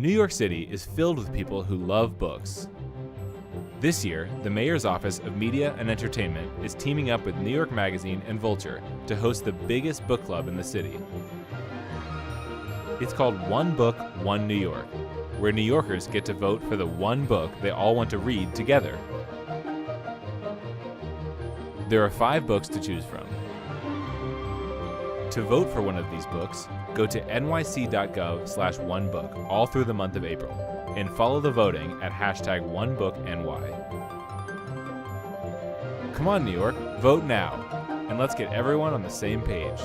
New York City is filled with people who love books. This year, the Mayor's Office of Media and Entertainment is teaming up with New York Magazine and Vulture to host the biggest book club in the city. It's called One Book, One New York, where New Yorkers get to vote for the one book they all want to read together. There are 5 books to choose from. To vote for one of these books, go to nyc.gov/onebook all through the month of April, and follow the voting at #OneBookNY. Come on, New York, vote now, and let's get everyone on the same page.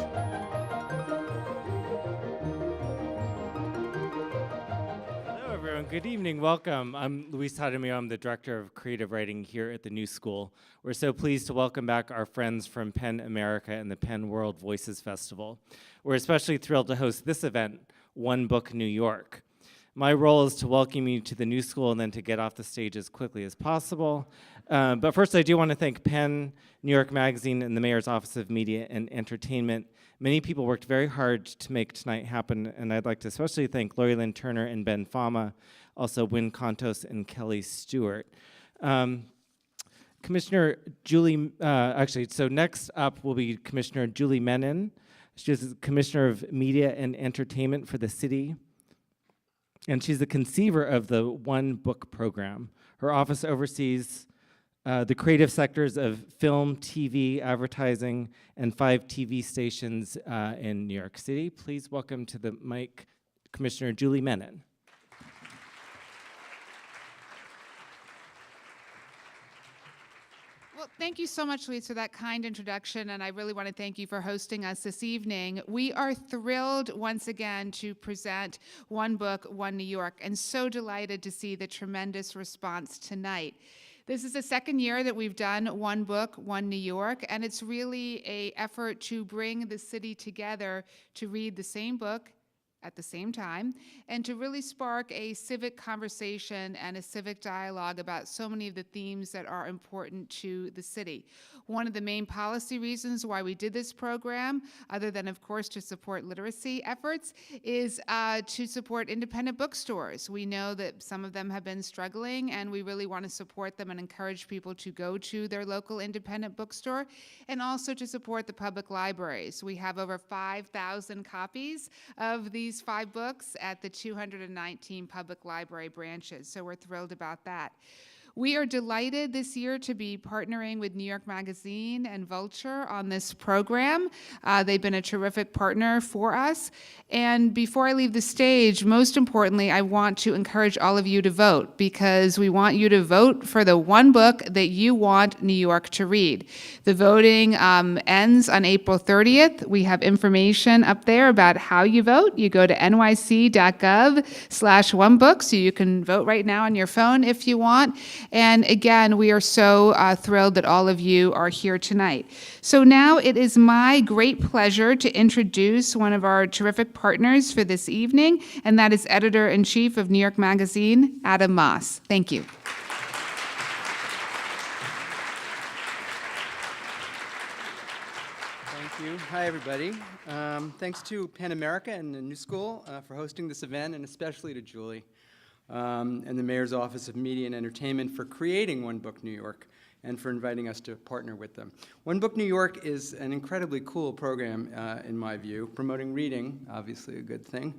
Hello, everyone. Good evening. Welcome. I'm Luis Tadamio. I'm the Director of Creative Writing here at the New School. We're so pleased to welcome back our friends from PEN America and the PEN World Voices Festival. We're especially thrilled to host this event, One Book New York. My role is to welcome you to the New School and then to get off the stage as quickly as possible. But first, I do want to thank PEN, New York Magazine, and the Mayor's Office of Media and Entertainment. Many people worked very hard to make tonight happen, and I'd like to especially thank Lori Lynn Turner and Ben Fama, also Wynn Contos and Kelly Stewart. Commissioner Julie, so next up will be Commissioner Julie Menin. She is the Commissioner of Media and Entertainment for the city, and she's the conceiver of the One Book program. Her office oversees the creative sectors of film, TV, advertising, and 5 TV stations in New York City. Please welcome to the mic Commissioner Julie Menin. Well, thank you so much, Luis, for that kind introduction, and I really want to thank you for hosting us this evening. We are thrilled once again to present One Book, One New York, and so delighted to see the tremendous response tonight. This is the second year that we've done One Book, One New York, and it's really an effort to bring the city together to read the same book at the same time, and to really spark a civic conversation and a civic dialogue about so many of the themes that are important to the city. One of the main policy reasons why we did this program, other than, of course, to support literacy efforts, is to support independent bookstores. We know that some of them have been struggling, and we really want to support them and encourage people to go to their local independent bookstore, and also to support the public libraries. We have over 5,000 copies of these 5 books at the 219 public library branches, so we're thrilled about that. We are delighted this year to be partnering with New York Magazine and Vulture on this program. They've been a terrific partner for us. And before I leave the stage, most importantly, I want to encourage all of you to vote, because we want you to vote for the one book that you want New York to read. The voting ends on April 30th. We have information up there about how you vote. You go to nyc.gov/onebook, so you can vote right now on your phone if you want. And again, we are so thrilled that all of you are here tonight. So now it is my great pleasure to introduce one of our terrific partners for this evening, and that is Editor-in-Chief of New York Magazine, Adam Moss. Thank you. Thank you. Hi, everybody. Thanks to PEN America and the New School for hosting this event, and especially to Julie and the Mayor's Office of Media and Entertainment for creating One Book New York and for inviting us to partner with them. One Book New York is an incredibly cool program, in my view, promoting reading, obviously a good thing,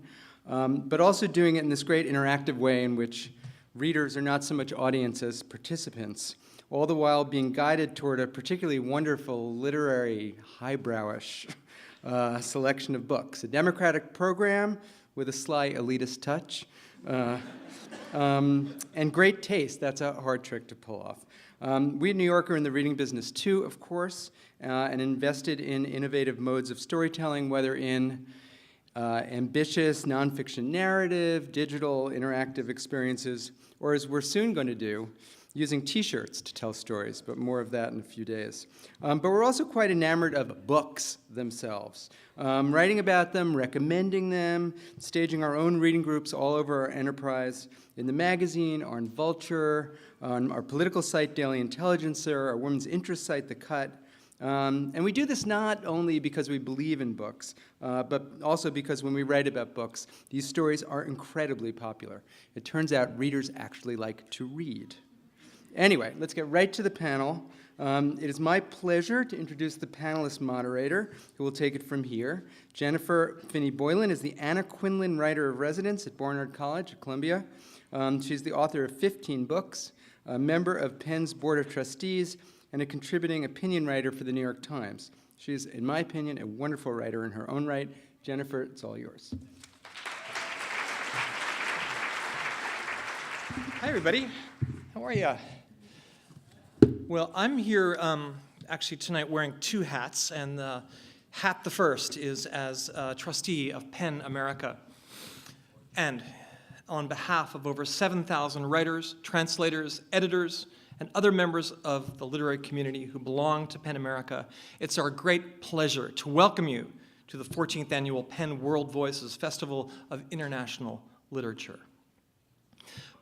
but also doing it in this great interactive way in which readers are not so much audience as participants, all the while being guided toward a particularly wonderful literary, highbrowish selection of books. A democratic program with a sly elitist touch. And great taste. That's a hard trick to pull off. We at New York are in the reading business too, of course, and invested in innovative modes of storytelling, whether in ambitious nonfiction narrative, digital interactive experiences, or as we're soon going to do, using t-shirts to tell stories, but more of that in a few days. But we're also quite enamored of books themselves, writing about them, recommending them, staging our own reading groups all over our enterprise, in the magazine, on Vulture, on our political site, Daily Intelligencer, our women's interest site, The Cut, And we do this not only because we believe in books, but also because when we write about books, these stories are incredibly popular. It turns out readers actually like to read. Anyway, let's get right to the panel. It is my pleasure to introduce the panelist moderator, who will take it from here. Jennifer Finney Boylan is the Anna Quinlan Writer of Residence at Barnard College at Columbia. She's the author of 15 books, a member of Penn's Board of Trustees, and a contributing opinion writer for the New York Times. She is, in my opinion, a wonderful writer in her own right. Jennifer, it's all yours. Hi, everybody. How are you? Well, I'm here actually tonight wearing two hats, and the first is as trustee of PEN America. And on behalf of over 7,000 writers, translators, editors, and other members of the literary community who belong to PEN America, it's our great pleasure to welcome you to the 14th Annual PEN World Voices Festival of International Literature.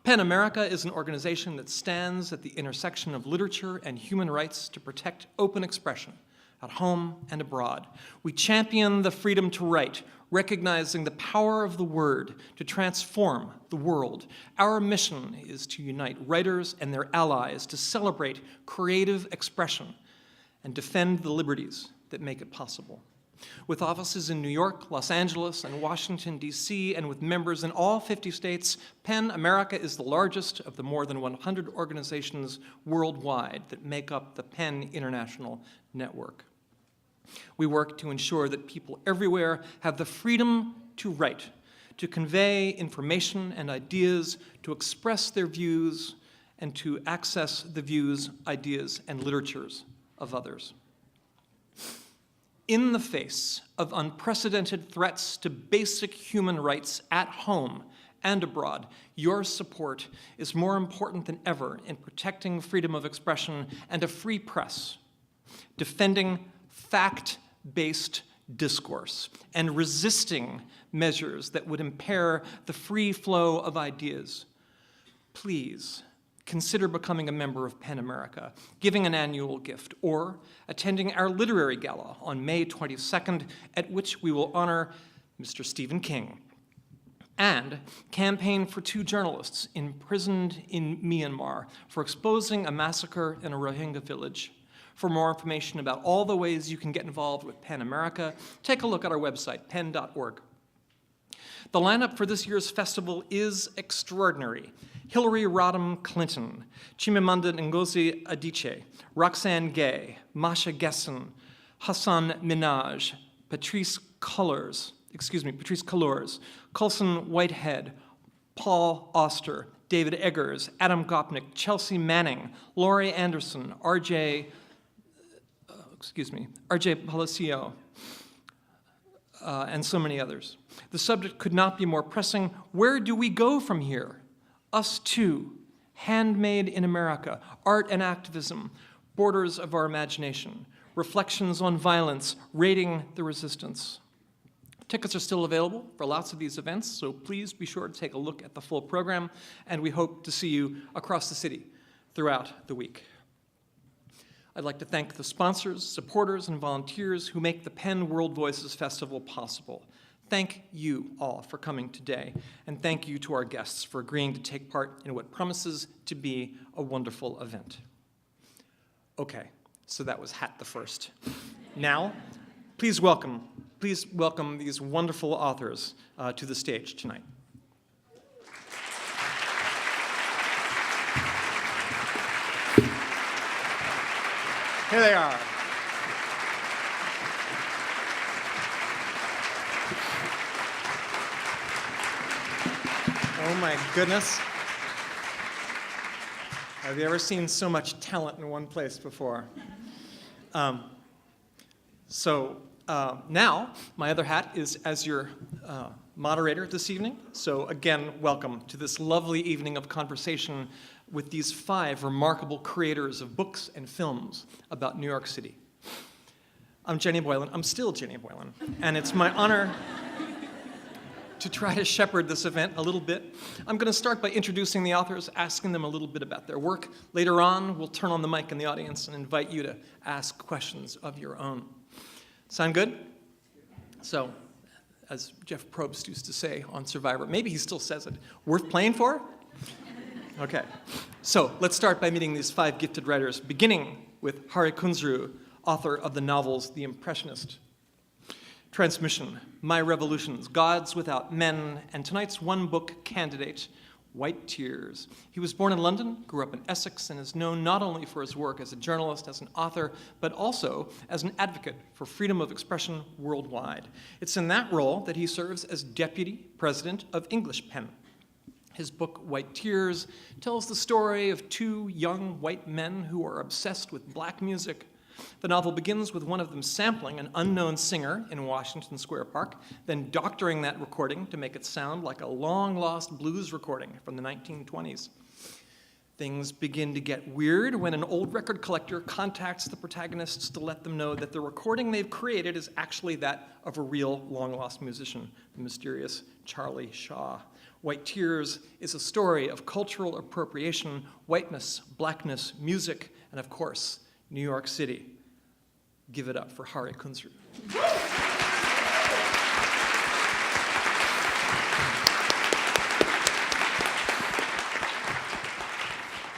PEN America is an organization that stands at the intersection of literature and human rights to protect open expression at home and abroad. We champion the freedom to write, recognizing the power of the word to transform the world. Our mission is to unite writers and their allies to celebrate creative expression and defend the liberties that make it possible. With offices in New York, Los Angeles, and Washington, D.C., and with members in all 50 states, PEN America is the largest of the more than 100 organizations worldwide that make up the PEN International Network. We work to ensure that people everywhere have the freedom to write, to convey information and ideas, to express their views, and to access the views, ideas, and literatures of others. In the face of unprecedented threats to basic human rights at home and abroad, your support is more important than ever in protecting freedom of expression and a free press, defending fact-based discourse, and resisting measures that would impair the free flow of ideas. Please consider becoming a member of PEN America, giving an annual gift, or attending our literary gala on May 22nd, at which we will honor Mr. Stephen King, and campaign for 2 journalists imprisoned in Myanmar for exposing a massacre in a Rohingya village. For more information about all the ways you can get involved with PEN America, take a look at our website, pen.org. The lineup for this year's festival is extraordinary. Hillary Rodham Clinton, Chimamanda Ngozi Adichie, Roxane Gay, Masha Gessen, Hassan Minhaj, Patrice Cullors, Colson Whitehead, Paul Auster, David Eggers, Adam Gopnik, Chelsea Manning, Laurie Anderson, RJ Palacio, and so many others. The subject could not be more pressing. Where do we go from here? Us too, handmade in America, art and activism, borders of our imagination, reflections on violence, raiding the resistance. Tickets are still available for lots of these events, so please be sure to take a look at the full program, and we hope to see you across the city throughout the week. I'd like to thank the sponsors, supporters, and volunteers who make the PEN World Voices Festival possible. Thank you all for coming today, and thank you to our guests for agreeing to take part in what promises to be a wonderful event. Okay, so that was Hat the First. Now, please welcome these wonderful authors to the stage tonight. Here they are. Oh my goodness. Have you ever seen so much talent in one place before? Now, my other hat is as your moderator this evening. So again, welcome to this lovely evening of conversation with these 5 remarkable creators of books and films about New York City. I'm Jenny Boylan. I'm still Jenny Boylan. And it's my honor to to try to shepherd this event a little bit. I'm going to start by introducing the authors, asking them a little bit about their work. Later on, we'll turn on the mic in the audience and invite you to ask questions of your own. Sound good? So, as Jeff Probst used to say on Survivor, maybe he still says it, worth playing for? Okay. So, let's start by meeting these 5 gifted writers, beginning with Harkins Roux, author of the novels The Impressionist, Transmission, My Revolutions, Gods Without Men, and tonight's one-book candidate, White Tears. He was born in London, grew up in Essex, and is known not only for his work as a journalist, as an author, but also as an advocate for freedom of expression worldwide. It's in that role that he serves as deputy president of English Pen. His book, White Tears, tells the story of 2 young white men who are obsessed with black music. The novel begins with one of them sampling an unknown singer in Washington Square Park, then doctoring that recording to make it sound like a long-lost blues recording from the 1920s. Things begin to get weird when an old record collector contacts the protagonists to let them know that the recording they've created is actually that of a real long-lost musician, the mysterious Charlie Shaw. White Tears is a story of cultural appropriation, whiteness, blackness, music, and of course, New York City. Give it up for Harkins Roux.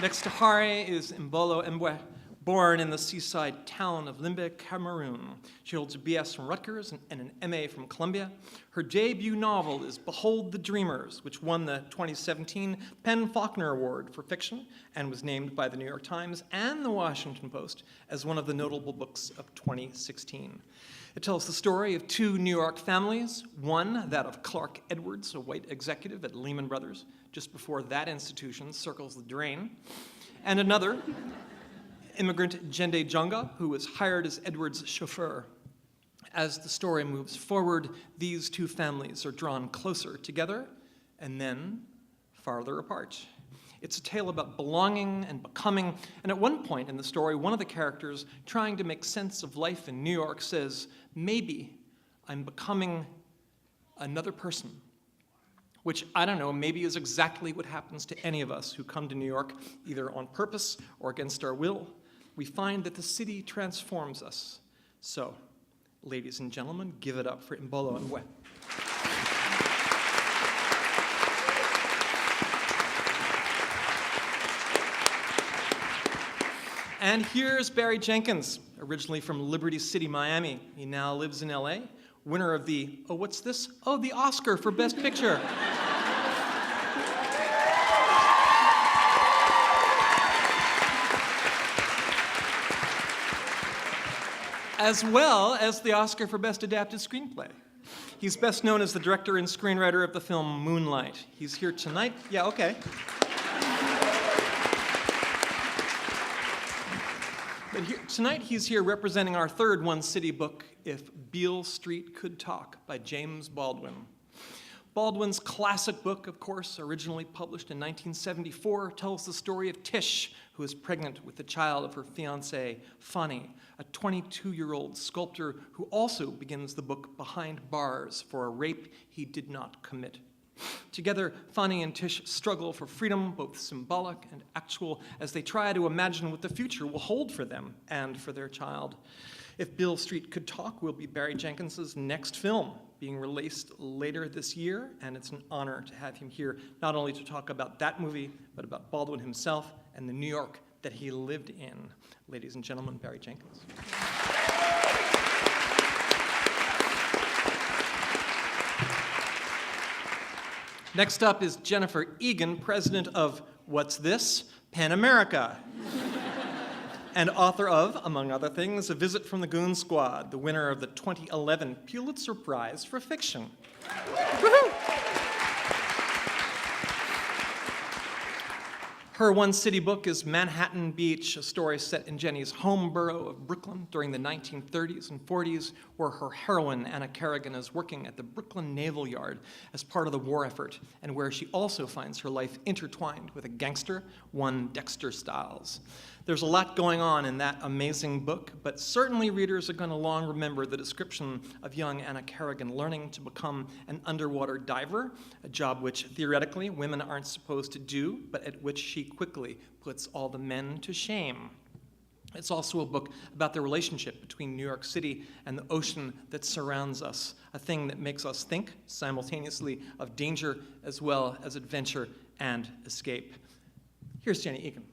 Next to Hari is Mbolo Mbwe, born in the seaside town of Limbe, Cameroon. She holds a BS from Rutgers and an MA from Columbia. Her debut novel is Behold the Dreamers, which won the 2017 PEN/Faulkner Award for fiction and was named by the New York Times and the Washington Post as one of the notable books of 2016. It tells the story of 2 New York families, one that of Clark Edwards, a white executive at Lehman Brothers, just before that institution circles the drain, and another, immigrant Jende Jonga, who was hired as Edwards' chauffeur. As the story moves forward, these 2 families are drawn closer together and then farther apart. It's a tale about belonging and becoming, and at one point in the story, one of the characters, trying to make sense of life in New York, says, "Maybe I'm becoming another person," which, I don't know, maybe is exactly what happens to any of us who come to New York, either on purpose or against our will. We find that the city transforms us. So, ladies and gentlemen, give it up for Mbolo Mbwe. And here's Barry Jenkins, originally from Liberty City, Miami. He now lives in LA, winner of the, what's this? Oh, the Oscar for Best Picture. As well as the Oscar for Best Adapted Screenplay. He's best known as the director and screenwriter of the film Moonlight. He's here tonight. Yeah, okay. But tonight he's here representing our third One City book, If Beale Street Could Talk, by James Baldwin. Baldwin's classic book, of course, originally published in 1974, tells the story of Tish, who is pregnant with the child of her fiancé, Finney, a 22-year-old sculptor who also begins the book behind bars for a rape he did not commit. Together, Finney and Tish struggle for freedom, both symbolic and actual, as they try to imagine what the future will hold for them and for their child. If Beale Street Could Talk will be Barry Jenkins's next film, being released later this year, and it's an honor to have him here, not only to talk about that movie, but about Baldwin himself and the New York that he lived in. Ladies and gentlemen, Barry Jenkins. Next up is Jennifer Egan, president of What's This? PEN America, and author of, among other things, A Visit from the Goon Squad, the winner of the 2011 Pulitzer Prize for Fiction. Woo-hoo! Her One City book is Manhattan Beach, a story set in Jenny's home borough of Brooklyn during the 1930s and 40s, where her heroine, Anna Kerrigan, is working at the Brooklyn Naval Yard as part of the war effort, and where she also finds her life intertwined with a gangster, one Dexter Stiles. There's a lot going on in that amazing book, but certainly readers are going to long remember the description of young Anna Kerrigan learning to become an underwater diver, a job which theoretically women aren't supposed to do, but at which she quickly puts all the men to shame. It's also a book about the relationship between New York City and the ocean that surrounds us, a thing that makes us think simultaneously of danger as well as adventure and escape. Here's Jenny Egan.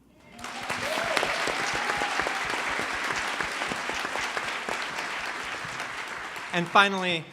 And finally,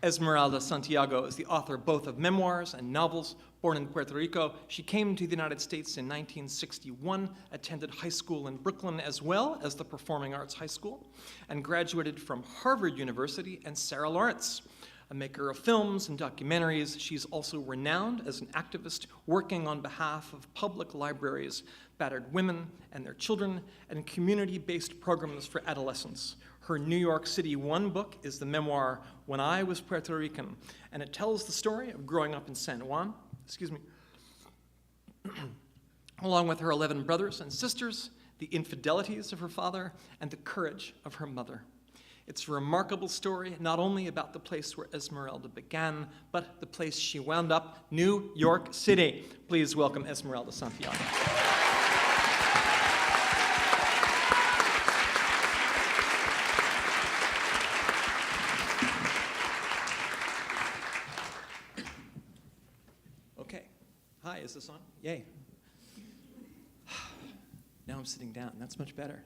Esmeralda Santiago is the author both of memoirs and novels. Born in Puerto Rico, she came to the United States in 1961, attended high school in Brooklyn as well as the Performing Arts High School, and graduated from Harvard University and Sarah Lawrence. A maker of films and documentaries, she's also renowned as an activist working on behalf of public libraries, battered women and their children, and community-based programs for adolescents. Her New York City One book is the memoir, When I Was Puerto Rican, and it tells the story of growing up in San Juan, along with her 11 brothers and sisters, the infidelities of her father, and the courage of her mother. It's a remarkable story, not only about the place where Esmeralda began, but the place she wound up, New York City. Please welcome Esmeralda Santiago. Okay. Hi, is this on? Yay. Now I'm sitting down. That's much better.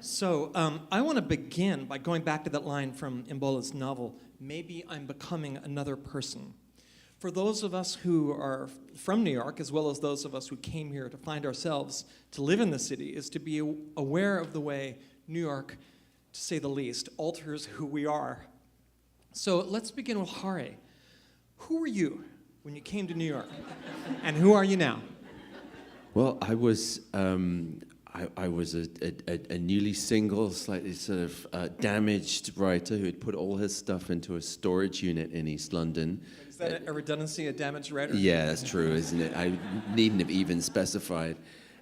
So I want to begin by going back to that line from Mbola's novel, Maybe I'm Becoming Another Person. For those of us who are from New York, as well as those of us who came here to find ourselves to live in the city, is to be aware of the way New York, to say the least, alters who we are. So let's begin with Hare. Who were you when you came to New York? And who are you now? Well, I was a newly single, slightly sort of damaged writer who had put all his stuff into a storage unit in East London. Is that a redundancy, a damaged writer? Yeah, that's true, isn't it? I needn't have even specified.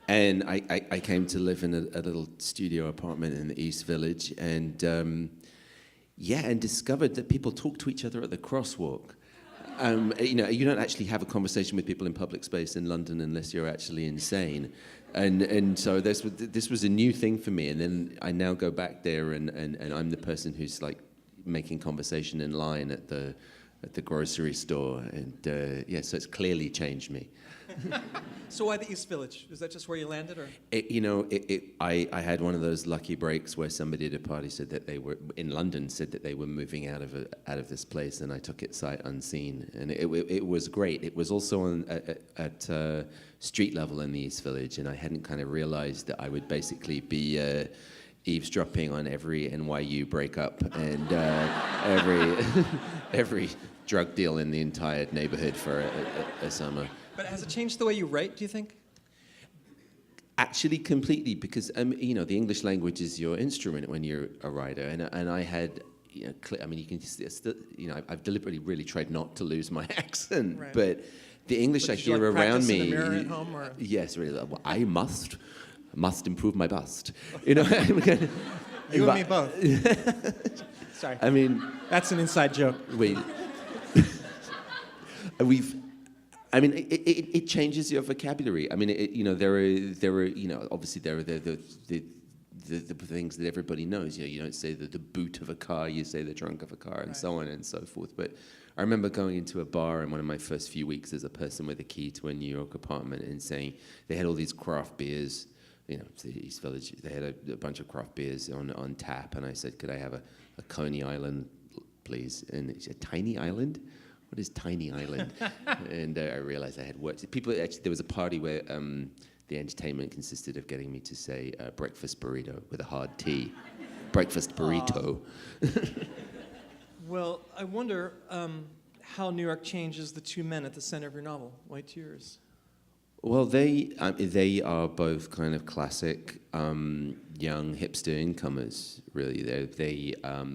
And I came to live in a little studio apartment in the East Village, and and discovered that people talk to each other at the crosswalk. You don't actually have a conversation with people in public space in London unless you're actually insane. And so this was a new thing for me. And then I now go back there and I'm the person who's like making conversation in line at the grocery store. And so it's clearly changed me. So why the East Village? Is that just where you landed, or? I had one of those lucky breaks where somebody at a party said that they were in London, said that they were moving out of this place, and I took it sight unseen, and it was great. It was also at street level in the East Village, and I hadn't kind of realized that I would basically be eavesdropping on every NYU breakup and every drug deal in the entire neighborhood for a summer. But has it changed the way you write, do you think? Actually, completely, because the English language is your instrument when you're a writer, and I had, you can still, I've deliberately really tried not to lose my accent, right. But the English I hear around me. In the mirror at home, or? Yes, really. Well, I must improve my bust. You and me both. Sorry. I mean, that's an inside joke. Wait. It changes your vocabulary. I mean, there are obviously there are the things that everybody knows. You don't say the boot of a car, you say the trunk of a car, and so on and so forth. But I remember going into a bar in one of my first few weeks as a person with a key to a New York apartment and saying they had all these craft beers. It's the East Village. They had a bunch of craft beers on tap, and I said, "Could I have a Coney Island, please?" And it's a tiny island. What is Tiny Island? And I realized I had worked. There was a party where the entertainment consisted of getting me to say breakfast burrito with a hard T. Breakfast burrito. Well, I wonder how New York changes the two men at the center of your novel, White Tears. Well, they are both kind of classic young hipster incomers. Really,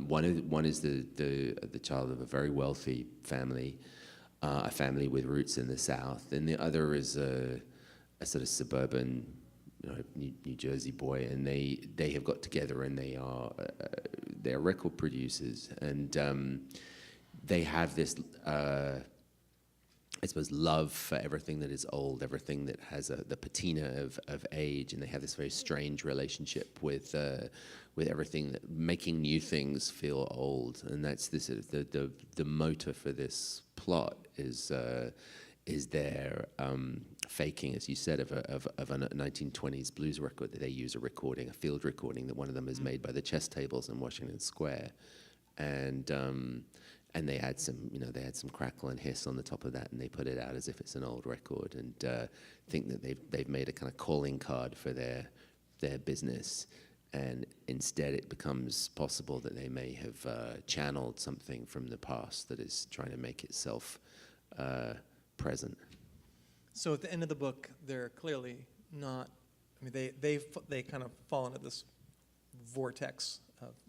one is the child of a very wealthy family, a family with roots in the South, and the other is a sort of suburban New Jersey boy, and they have got together, and they're record producers, and they have this I suppose love for everything that is old, everything that has the patina of age, and they have this very strange relationship with everything that making new things feel old, and that's this the motor for this plot is their faking, as you said, of a 1920s blues record that they use a field recording that one of them is made by the chess tables in Washington Square, and they add some crackle and hiss on the top of that, and they put it out as if it's an old record, and think that they've made a kind of calling card for their business, and instead it becomes possible that they may have channeled something from the past that is trying to make itself present. So at the end of the book, they're clearly not. I mean, they kind of fall into this vortex,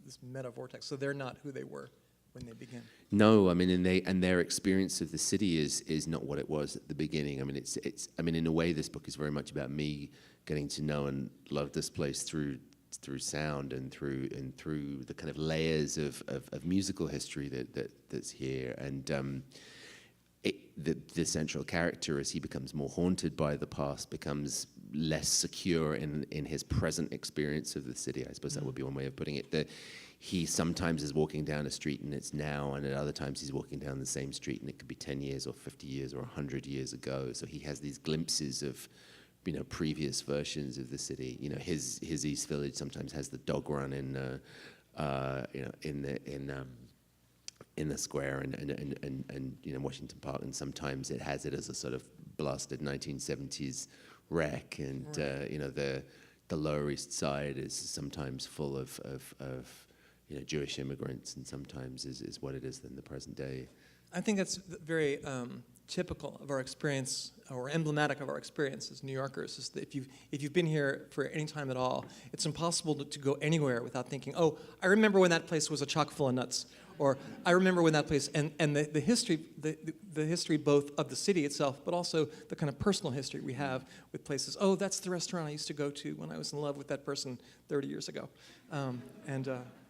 this meta vortex. So they're not who they were when they begin. No, I mean, and their experience of the city is not what it was at the beginning. I mean, it's in a way, this book is very much about me getting to know and love this place through sound and through the kind of layers of musical history that's here, and the central character, as he becomes more haunted by the past, becomes less secure in his present experience of the city. I suppose that would be one way of putting it. He sometimes is walking down a street and it's now, and at other times he's walking down the same street and it could be 10 years or 50 years or 100 years ago. So he has these glimpses of, previous versions of the city. His East Village sometimes has the dog run in the square and Washington Park, and sometimes it has it as a sort of blasted 1970s wreck, and right. The Lower East Side is sometimes full of Jewish immigrants, and sometimes is what it is in the present day. I think that's very typical of our experience, or emblematic of our experience as New Yorkers, is that if you've been here for any time at all, it's impossible to go anywhere without thinking, oh, I remember when that place was a chock full of nuts, or I remember when that place, and the history both of the city itself, but also the kind of personal history we have with places. Oh, that's the restaurant I used to go to when I was in love with that person 30 years ago.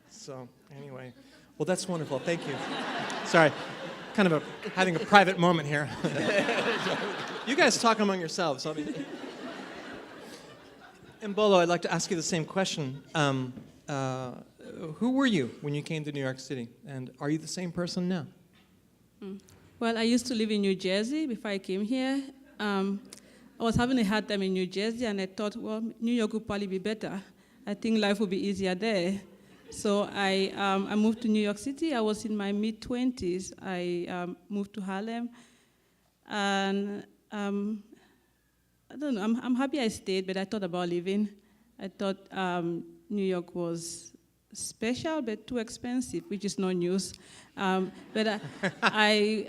So anyway, well, that's wonderful. Thank you. Sorry, kind of having a private moment here. You guys talk among yourselves. And Bolo, I'd like to ask you the same question. Who were you when you came to New York City, and are you the same person now? Well, I used to live in New Jersey before I came here. I was having a hard time in New Jersey, and I thought, well, New York would probably be better. I think life would be easier there. So I moved to New York City. I was in my mid-20s. I moved to Harlem, and I don't know. I'm happy I stayed, but I thought about leaving. I thought New York was special but too expensive, which is no news. But I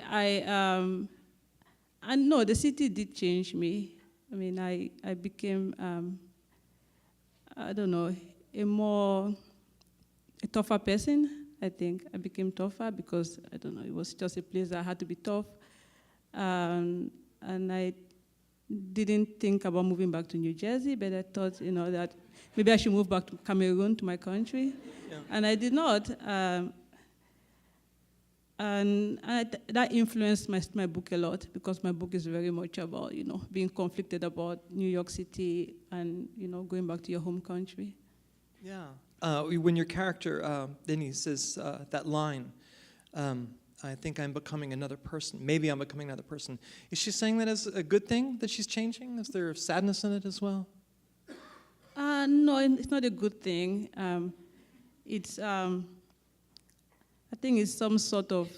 know the city did change me. I mean, I became I don't know, a tougher person. I think I became tougher because I don't know, it was just a place that I had to be tough, and I didn't think about moving back to New Jersey, but I thought, that maybe I should move back to Cameroon, to my country. Yeah. And I did not. That influenced my book a lot, because my book is very much about, being conflicted about New York City and, going back to your home country. Yeah. When your character, Finney, says that line, I think I'm becoming another person. Maybe I'm becoming another person. Is she saying that as a good thing, that she's changing? Is there sadness in it as well? No, it's not a good thing. It's, I think it's some sort of,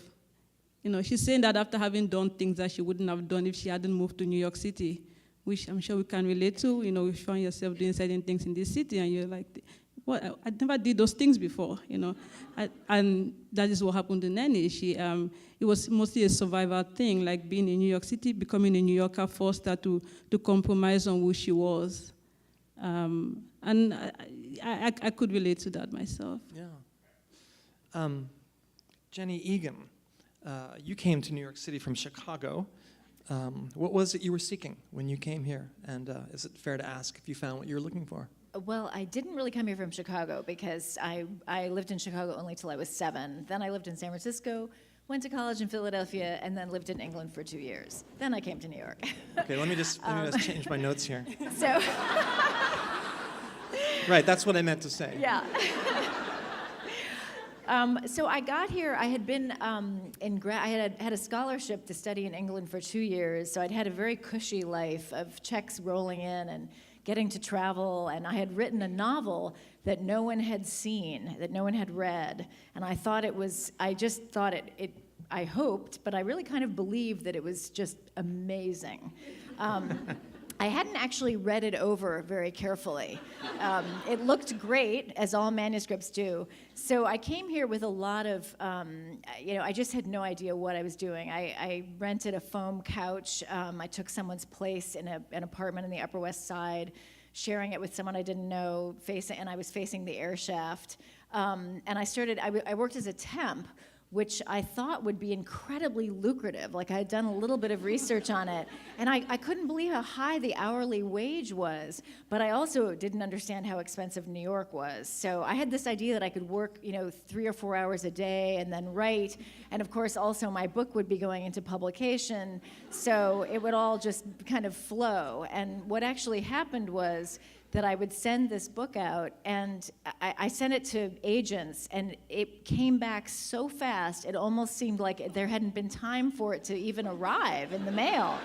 she's saying that after having done things that she wouldn't have done if she hadn't moved to New York City, which I'm sure we can relate to. You find yourself doing certain things in this city, and you're like, well, I never did those things before, and that is what happened to Nanny. It was mostly a survival thing, like being in New York City, becoming a New Yorker forced her to compromise on who she was. And I could relate to that myself. Yeah. Jenny Egan, you came to New York City from Chicago. What was it you were seeking when you came here? And is it fair to ask if you found what you were looking for? Well, I didn't really come here from Chicago because I lived in Chicago only till I was 7. Then I lived in San Francisco, went to college in Philadelphia, and then lived in England for 2 years. Then I came to New York. Okay, let me just change my notes here. So, Right, that's what I meant to say. yeah. So I got here. I had been I had a scholarship to study in England for 2 years. So I'd had a very cushy life of checks rolling in and getting to travel. And I had written a novel that no one had seen, that no one had read. And I thought it was. I just thought it. I hoped, but I really kind of believed that it was just amazing. I hadn't actually read it over very carefully. It looked great, as all manuscripts do. So I came here with a lot of, I just had no idea what I was doing. I rented a foam couch. I took someone's place in an apartment in the Upper West Side, sharing it with someone I didn't know, and I was facing the air shaft. And I worked as a temp, which I thought would be incredibly lucrative. Like I had done a little bit of research on it, and I couldn't believe how high the hourly wage was, but I also didn't understand how expensive New York was. So I had this idea that I could work, 3 or 4 hours a day and then write, and of course also my book would be going into publication, so it would all just kind of flow. And what actually happened was that I would send this book out, and I sent it to agents, and it came back so fast, it almost seemed like there hadn't been time for it to even arrive in the mail.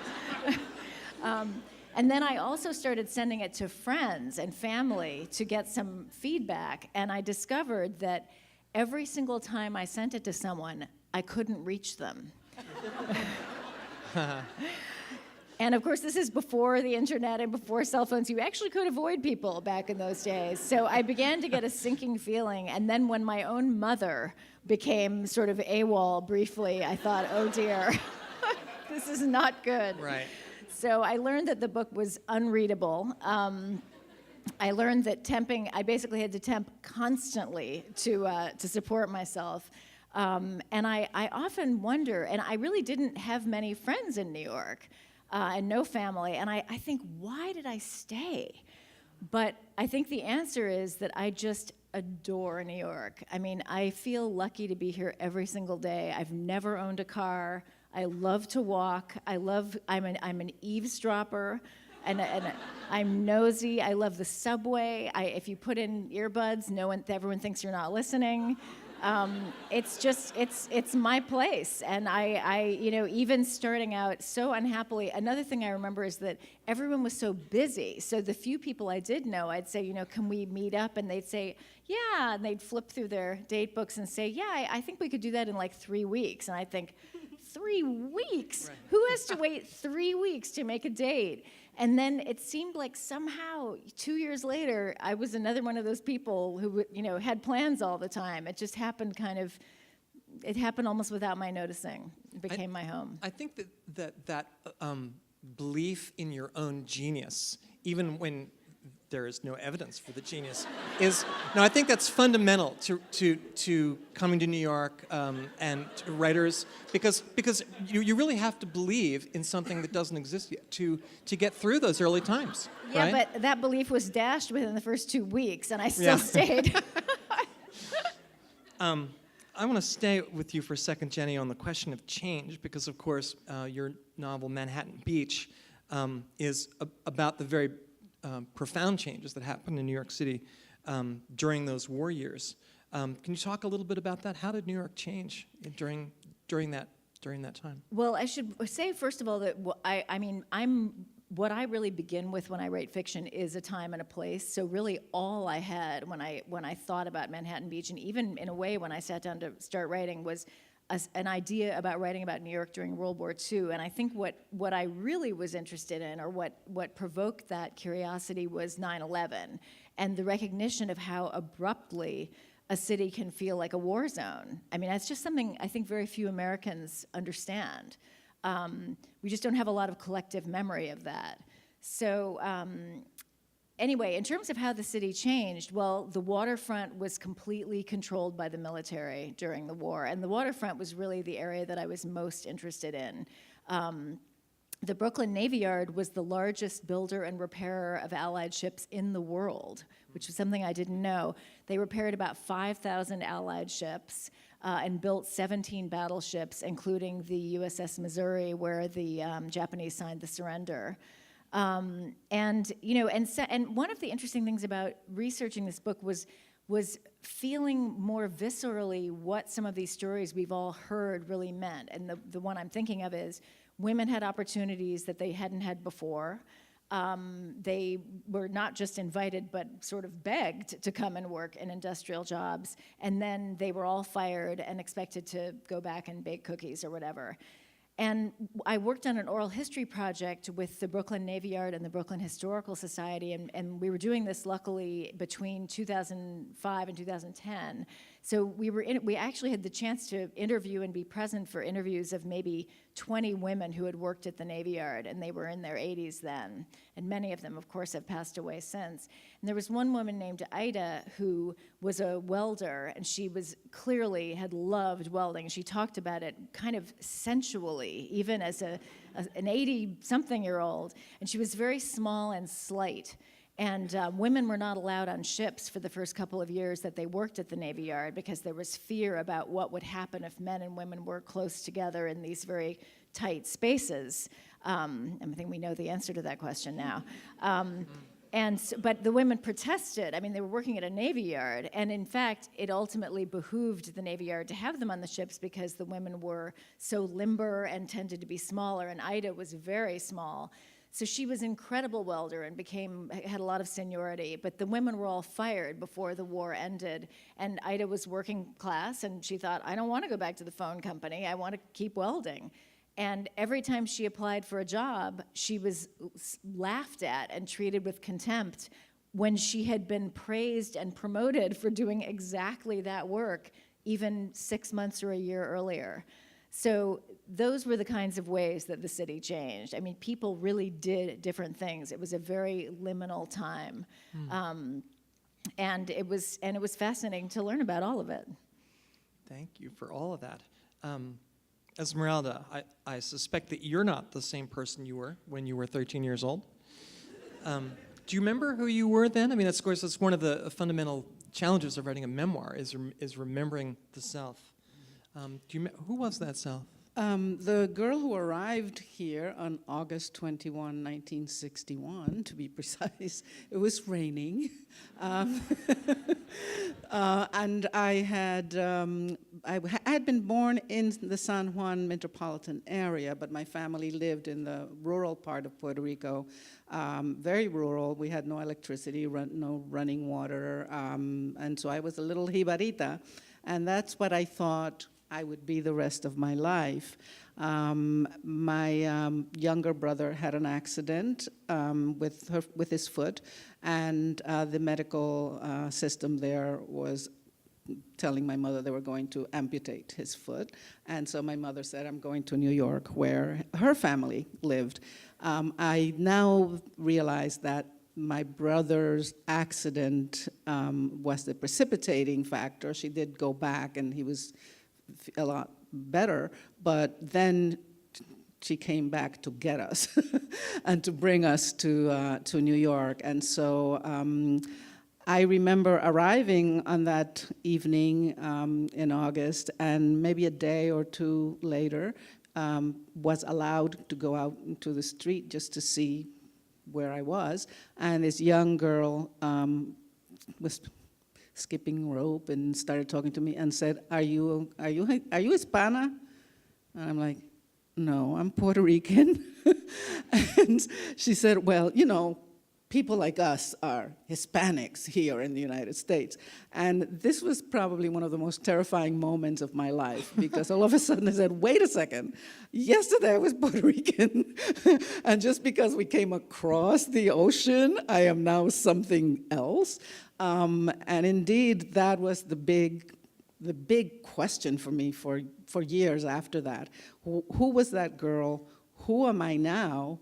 And then I also started sending it to friends and family to get some feedback, and I discovered that every single time I sent it to someone, I couldn't reach them. And of course, this is before the internet and before cell phones. You actually could avoid people back in those days. So I began to get a sinking feeling. And then when my own mother became sort of AWOL briefly, I thought, oh dear, this is not good. Right. So I learned that the book was unreadable. I learned that I basically had to temp constantly to support myself. And I often wonder, and I really didn't have many friends in New York. And no family, and I think, why did I stay? But I think the answer is that I just adore New York. I mean, I feel lucky to be here every single day. I've never owned a car. I love to walk. I'm an eavesdropper, and I'm nosy. I love the subway. If you put in earbuds, everyone thinks you're not listening. It's my place, and I even starting out so unhappily. Another thing I remember is that everyone was so busy. So the few people I did know, I'd say, can we meet up? And they'd say, yeah. And they'd flip through their date books and say, yeah, I think we could do that in like 3 weeks. And I think, 3 weeks? Right. Who has to wait 3 weeks to make a date? And then it seemed like somehow 2 years later, I was another one of those people who, had plans all the time. It just happened it happened almost without my noticing. It became my home. I think that belief in your own genius, even when there is no evidence for the genius, I think that's fundamental to coming to New York and to writers, because you really have to believe in something that doesn't exist yet to get through those early times. Yeah, right? But that belief was dashed within the first 2 weeks, and I still stayed. I want to stay with you for a second, Jenny, on the question of change, because, of course, your novel, Manhattan Beach, is about the very profound changes that happened in New York City during those war years. Can you talk a little bit about that? How did New York change during that time? Well, I should say, first of all, that what I really begin with when I write fiction is a time and a place. So really all I had when I thought about Manhattan Beach, and even in a way when I sat down to start writing, was an idea about writing about New York during World War II. And I think what I really was interested in, or what provoked that curiosity, was 9/11 and the recognition of how abruptly a city can feel like a war zone. I mean, that's just something I think very few Americans understand. We just don't have a lot of collective memory of that. So anyway, in terms of how the city changed, well, the waterfront was completely controlled by the military during the war, and the waterfront was really the area that I was most interested in. the Brooklyn Navy Yard was the largest builder and repairer of Allied ships in the world, which was something I didn't know. They repaired about 5,000 Allied ships and built 17 battleships, including the USS Missouri, where the Japanese signed the surrender. And one of the interesting things about researching this book was feeling more viscerally what some of these stories we've all heard really meant. And the one I'm thinking of is women had opportunities that they hadn't had before. They were not just invited, but sort of begged to come and work in industrial jobs. And then they were all fired and expected to go back and bake cookies or whatever. And I worked on an oral history project with the Brooklyn Navy Yard and the Brooklyn Historical Society, and we were doing this luckily between 2005 and 2010. So we actually had the chance to interview and be present for interviews of maybe 20 women who had worked at the Navy Yard, and they were in their 80s then. And many of them, of course, have passed away since. And there was one woman named Ida who was a welder, and she was clearly had loved welding. She talked about it kind of sensually, even as an 80-something-year-old. And she was very small and slight. And women were not allowed on ships for the first couple of years that they worked at the Navy Yard because there was fear about what would happen if men and women were close together in these very tight spaces. I think we know the answer to that question now. But the women protested. I mean, they were working at a Navy Yard, and in fact, it ultimately behooved the Navy Yard to have them on the ships because the women were so limber and tended to be smaller, and Ida was very small. So she was an incredible welder and had a lot of seniority, but the women were all fired before the war ended, and Ida was working class, and she thought, I don't want to go back to the phone company, I want to keep welding. And every time she applied for a job, she was laughed at and treated with contempt when she had been praised and promoted for doing exactly that work even 6 months or a year earlier. So those were the kinds of ways that the city changed. I mean, people really did different things. It was a very liminal time. And it was fascinating to learn about all of it. Thank you for all of that. Esmeralda, I suspect that you're not the same person you were when you were 13 years old. Do you remember who you were then? I mean, of course, that's one of the fundamental challenges of writing a memoir is remembering the South. Who was that South? The girl who arrived here on August 21, 1961, to be precise. It was raining. And I had been born in the San Juan metropolitan area, but my family lived in the rural part of Puerto Rico, very rural. We had no electricity, no running water, and so I was a little jibarita, and that's what I thought I would be the rest of my life. My younger brother had an accident with his foot, and the medical system there was telling my mother they were going to amputate his foot. And so my mother said, I'm going to New York, where her family lived. I now realize that my brother's accident was the precipitating factor. She did go back, and he was a lot better, but then she came back to get us and to bring us to New York. And so I remember arriving on that evening in August, and maybe a day or two later was allowed to go out into the street just to see where I was. And this young girl was skipping rope and started talking to me and said, are you Hispana? And I'm like, no, I'm Puerto Rican. And she said, well, you know, people like us are Hispanics here in the United States. And this was probably one of the most terrifying moments of my life, because all of a sudden I said, wait a second, yesterday I was Puerto Rican, and just because we came across the ocean, I am now something else. And indeed, that was the big question for me for years after that. Who was that girl? Who am I now?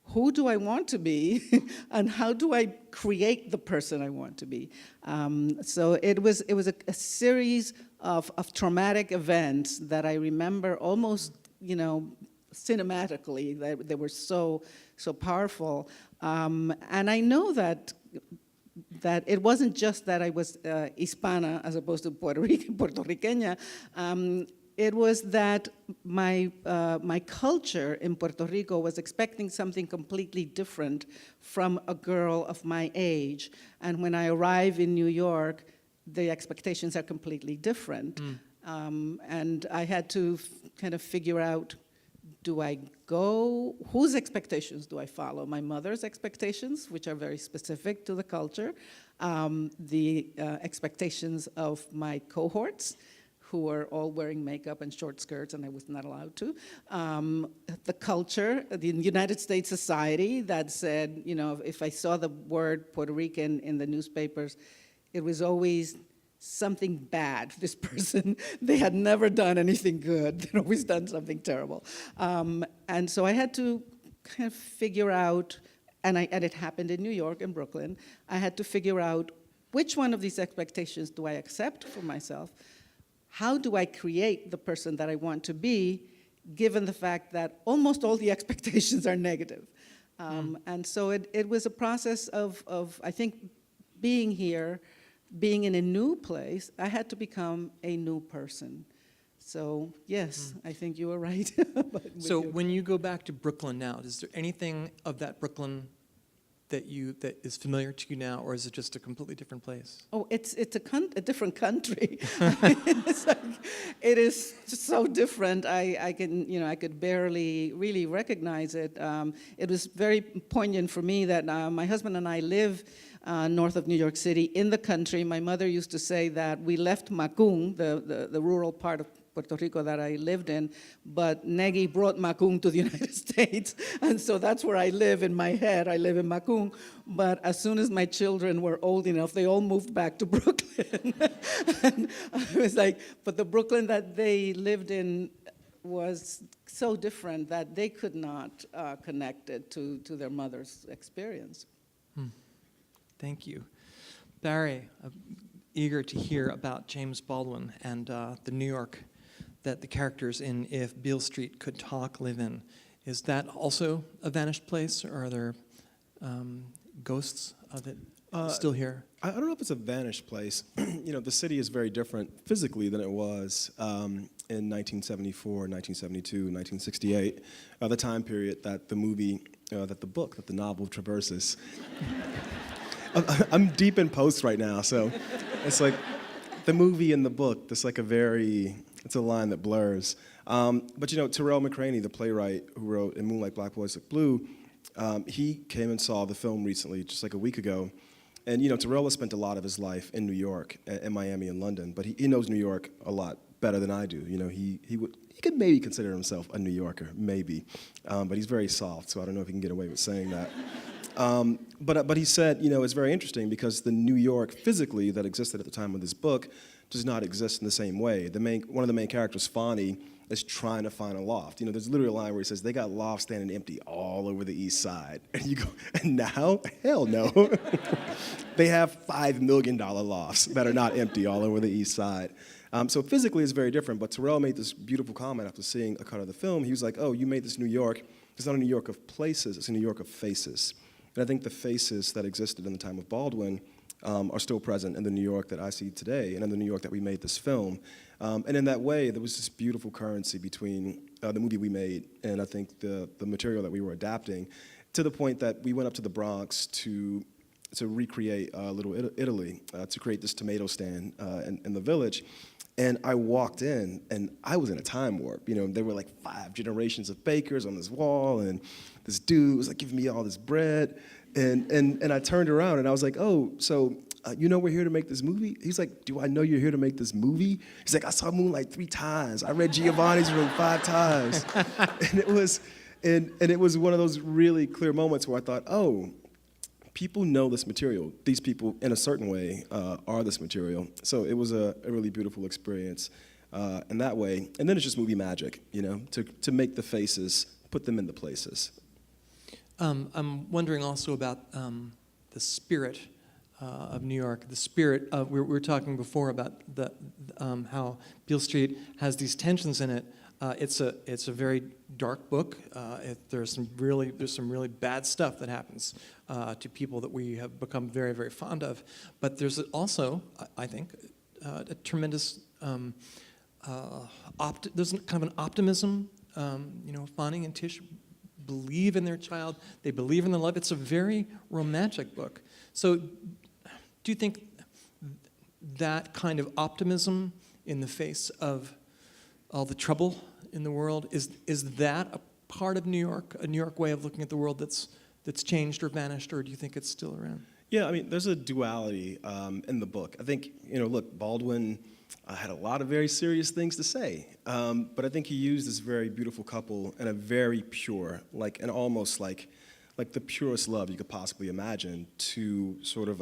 Who do I want to be? And how do I create the person I want to be? So it was a series of traumatic events that I remember almost, cinematically. They were so powerful. And I know that it wasn't just that I was Hispana as opposed to Puerto Riqueña. It was that my culture in Puerto Rico was expecting something completely different from a girl of my age. And when I arrive in New York, the expectations are completely different. And I had to kind of figure out, do I go, whose expectations do I follow? My mother's expectations, which are very specific to the culture, the expectations of my cohorts, who were all wearing makeup and short skirts, and I was not allowed to. The culture, the United States society that said, you know, if I saw the word Puerto Rican in the newspapers, it was always something bad. This person, they had never done anything good. They'd always done something terrible. And so I had to kind of figure out, and it happened in New York and Brooklyn, I had to figure out which one of these expectations do I accept for myself? How do I create the person that I want to be, given the fact that almost all the expectations are negative? And so it was a process of, I think, being here, being in a new place, I had to become a new person. So yes, I think you were right. So when you go back to Brooklyn now, is there anything of that Brooklyn that is familiar to you now, or is it just a completely different place? Oh, it's a different country. It's like, it is just so different. I could barely really recognize it. It was very poignant for me that my husband and I live north of New York City in the country. My mother used to say that we left Macun, the rural part of Puerto Rico that I lived in, but Negi brought Macun to the United States, and so that's where I live in my head. I live in Macun, but as soon as my children were old enough, they all moved back to Brooklyn. And I was like, but the Brooklyn that they lived in was so different that they could not connect it to their mother's experience. Thank you. Barry, I'm eager to hear about James Baldwin and the New York that the characters in If Beale Street Could Talk live in. Is that also a vanished place, or are there ghosts of it still here? I don't know if it's a vanished place. You know, the city is very different physically than it was in 1974, 1972, 1968, the time period that the movie, that the novel traverses. I'm deep in post right now, so it's like the movie and the book, it's like it's a line that blurs. But you know, Terrell Mcrainey, the playwright who wrote In Moonlight Black Boys Look Blue, he came and saw the film recently, just like a week ago. And you know, Terrell has spent a lot of his life in New York, and Miami and London, but he knows New York a lot better than I do. You know, he could maybe consider himself a New Yorker, maybe, but he's very soft, so I don't know if he can get away with saying that. But he said, you know, it's very interesting because the New York physically that existed at the time of this book does not exist in the same way. One of the main characters, Finney, is trying to find a loft. You know, there's literally a line where he says, they got lofts standing empty all over the east side. And you go, and now? Hell no. They have $5 million lofts that are not empty all over the east side. So physically it's very different, but Terrell made this beautiful comment after seeing a cut of the film. He was like, oh, you made this New York. It's not a New York of places, it's a New York of faces. And I think the faces that existed in the time of Baldwin are still present in the New York that I see today and in the New York that we made this film. And in that way, there was this beautiful currency between the movie we made and I think the material that we were adapting, to the point that we went up to the Bronx to recreate Little Italy, to create this tomato stand in the village. And I walked in, and I was in a time warp. You know, there were like 5 generations of bakers on this wall, and this dude was like giving me all this bread. And I turned around, and I was like, oh, so you know we're here to make this movie? He's like, do I know you're here to make this movie? He's like, I saw Moonlight 3 times. I read Giovanni's Room 5 times. And it was one of those really clear moments where I thought, oh, people know this material. These people, in a certain way, are this material. So it was a really beautiful experience in that way. And then it's just movie magic, you know, to make the faces, put them in the places. I'm wondering also about the spirit of New York. The spirit of, we were talking before about how Beale Street has these tensions in it It's a very dark book. There's some really bad stuff that happens to people that we have become very, very fond of. But there's also, I think, a tremendous there's kind of an optimism. Fanny and Tish believe in their child. They believe in their love. It's a very romantic book. So, do you think that kind of optimism in the face of all the trouble in the world, is that a part of New York, a New York way of looking at the world that's changed or vanished, or do you think it's still around? Yeah, I mean, there's a duality in the book. I think, look, Baldwin had a lot of very serious things to say, but I think he used this very beautiful couple in a very pure, and almost like the purest love you could possibly imagine, to sort of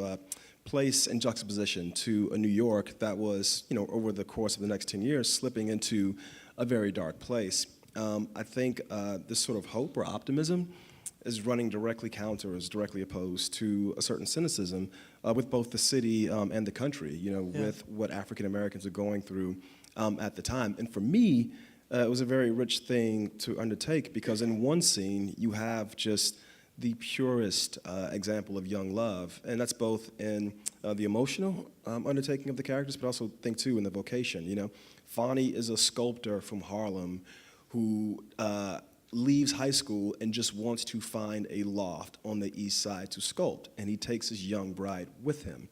place in juxtaposition to a New York that was, over the course of the next 10 years, slipping into a very dark place. I think this sort of hope or optimism is running directly counter, is directly opposed to a certain cynicism with both the city and the country, with what African Americans are going through at the time. And for me, it was a very rich thing to undertake, because in one scene, you have just the purest example of young love, and that's both in the emotional undertaking of the characters, but also think too in the vocation. Fanny is a sculptor from Harlem who leaves high school and just wants to find a loft on the east side to sculpt, and he takes his young bride with him.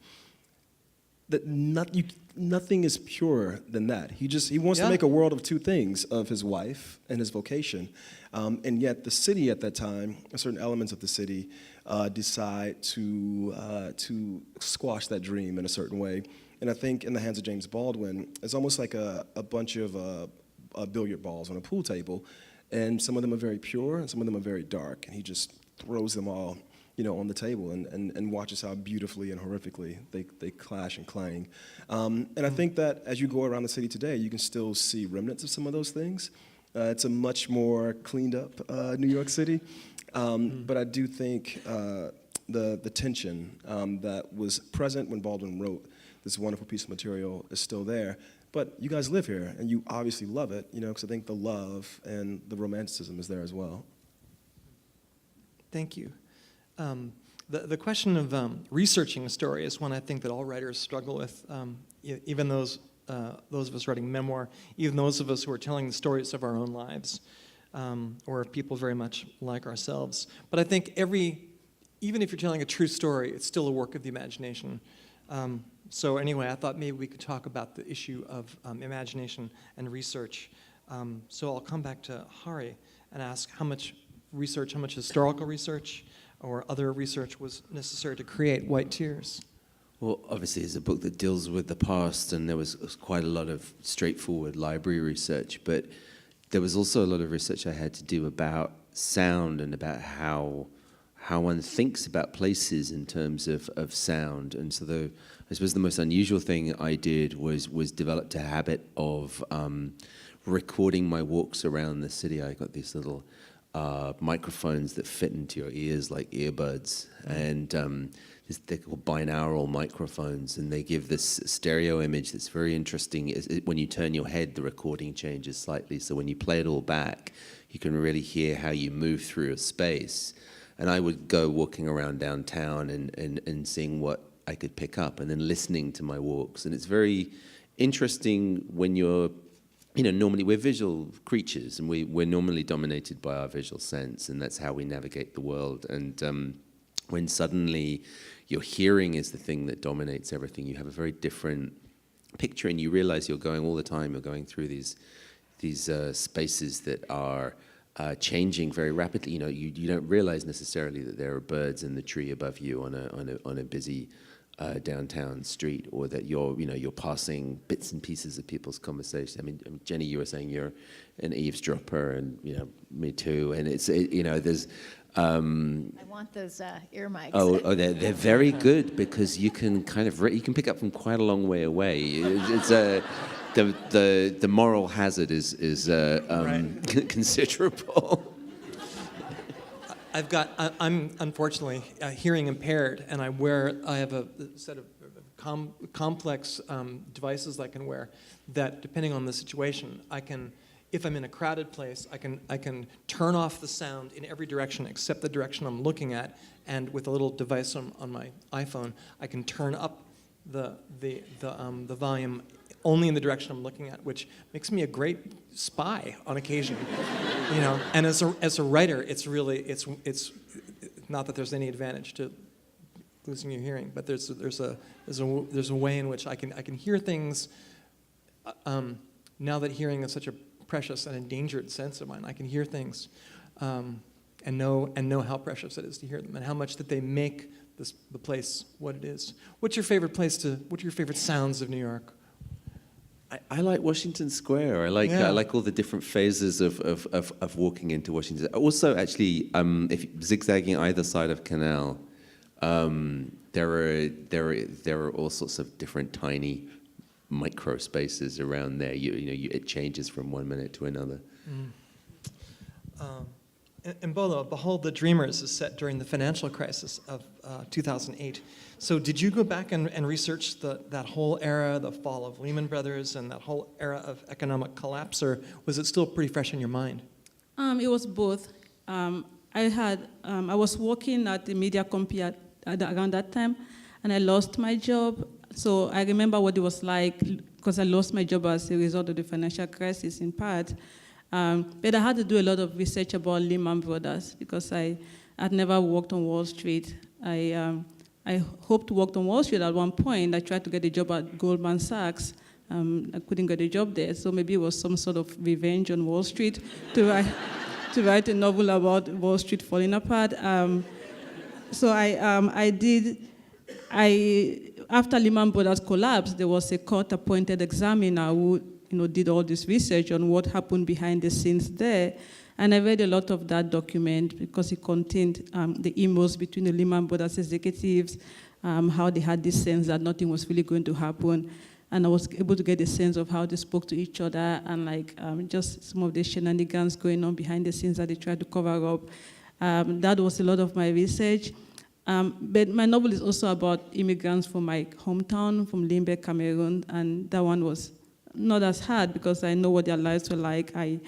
That nothing is purer than that. He wants to make a world of two things, of his wife and his vocation, and yet the city at that time, certain elements of the city, decide to squash that dream in a certain way. And I think in the hands of James Baldwin, it's almost like a bunch of billiard balls on a pool table, and some of them are very pure and some of them are very dark, and he just throws them all on the table and watches how beautifully and horrifically they clash and clang. And I think that as you go around the city today, you can still see remnants of some of those things. It's a much more cleaned up New York City. But I do think the tension that was present when Baldwin wrote this wonderful piece of material is still there. But you guys live here, and you obviously love it, because I think the love and the romanticism is there as well. Thank you. The question of researching a story is one I think that all writers struggle with, even those of us writing memoir, even those of us who are telling the stories of our own lives, or people very much like ourselves. But I think even if you're telling a true story, it's still a work of the imagination. So anyway, I thought maybe we could talk about the issue of imagination and research. So I'll come back to Hari and ask how much historical research or other research was necessary to create White Tears? Well, obviously, it's a book that deals with the past, and there was quite a lot of straightforward library research, but there was also a lot of research I had to do about sound and about how one thinks about places in terms of sound. And so I suppose the most unusual thing I did was developed a habit of recording my walks around the city. I got these little microphones that fit into your ears like earbuds, and they're called binaural microphones, and they give this stereo image that's very interesting. When you turn your head, the recording changes slightly, so when you play it all back, you can really hear how you move through a space. And I would go walking around downtown and seeing what I could pick up, and then listening to my walks. And it's very interesting when you're normally we're visual creatures, and we're normally dominated by our visual sense, and that's how we navigate the world. And when suddenly your hearing is the thing that dominates everything, you have a very different picture, and you realize you're going through these spaces that are changing very rapidly. You don't realize necessarily that there are birds in the tree above you on a busy downtown street, or that you're passing bits and pieces of people's conversation. I mean, Jenny, you were saying you're an eavesdropper, and me too. And there's. I want those ear mics. Oh, they're very good, because you can you can pick up from quite a long way away. It's the moral hazard is considerable. I'm unfortunately hearing impaired, and I have a set of complex devices I can wear that, depending on the situation, I can if I'm in a crowded place, I can turn off the sound in every direction except the direction I'm looking at, and with a little device on my iPhone, I can turn up the volume only in the direction I'm looking at, which makes me a great spy on occasion, you know. And as a writer, it's not that there's any advantage to losing your hearing, but there's a way in which I can hear things. Now that hearing is such a precious and endangered sense of mine, I can hear things, and know how precious it is to hear them, and how much that they make the place what it is. What's your favorite what are your favorite sounds of New York? I like Washington Square. I like all the different phases of walking into Washington. Also, actually, if zigzagging either side of Canal, there are all sorts of different tiny micro spaces around there. It changes from 1 minute to another. And Bolo, Behold the Dreamers is set during the financial crisis of 2008. So did you go back and research that whole era, the fall of Lehman Brothers, and that whole era of economic collapse, or was it still pretty fresh in your mind? It was both. I was working at the media company around that time, and I lost my job. So I remember what it was like, because I lost my job as a result of the financial crisis in part. But I had to do a lot of research about Lehman Brothers because I had never worked on Wall Street. I hoped to work on Wall Street at one point. I tried to get a job at Goldman Sachs. I couldn't get a job there, so maybe it was some sort of revenge on Wall Street to write a novel about Wall Street falling apart. So after Lehman Brothers collapsed, there was a court-appointed examiner who did all this research on what happened behind the scenes there. And I read a lot of that document because it contained the emails between the Lehman Brothers executives, how they had this sense that nothing was really going to happen. And I was able to get a sense of how they spoke to each other and just some of the shenanigans going on behind the scenes that they tried to cover up. That was a lot of my research. But my novel is also about immigrants from my hometown, from Limbe, Cameroon, and that one was not as hard because I know what their lives were like. I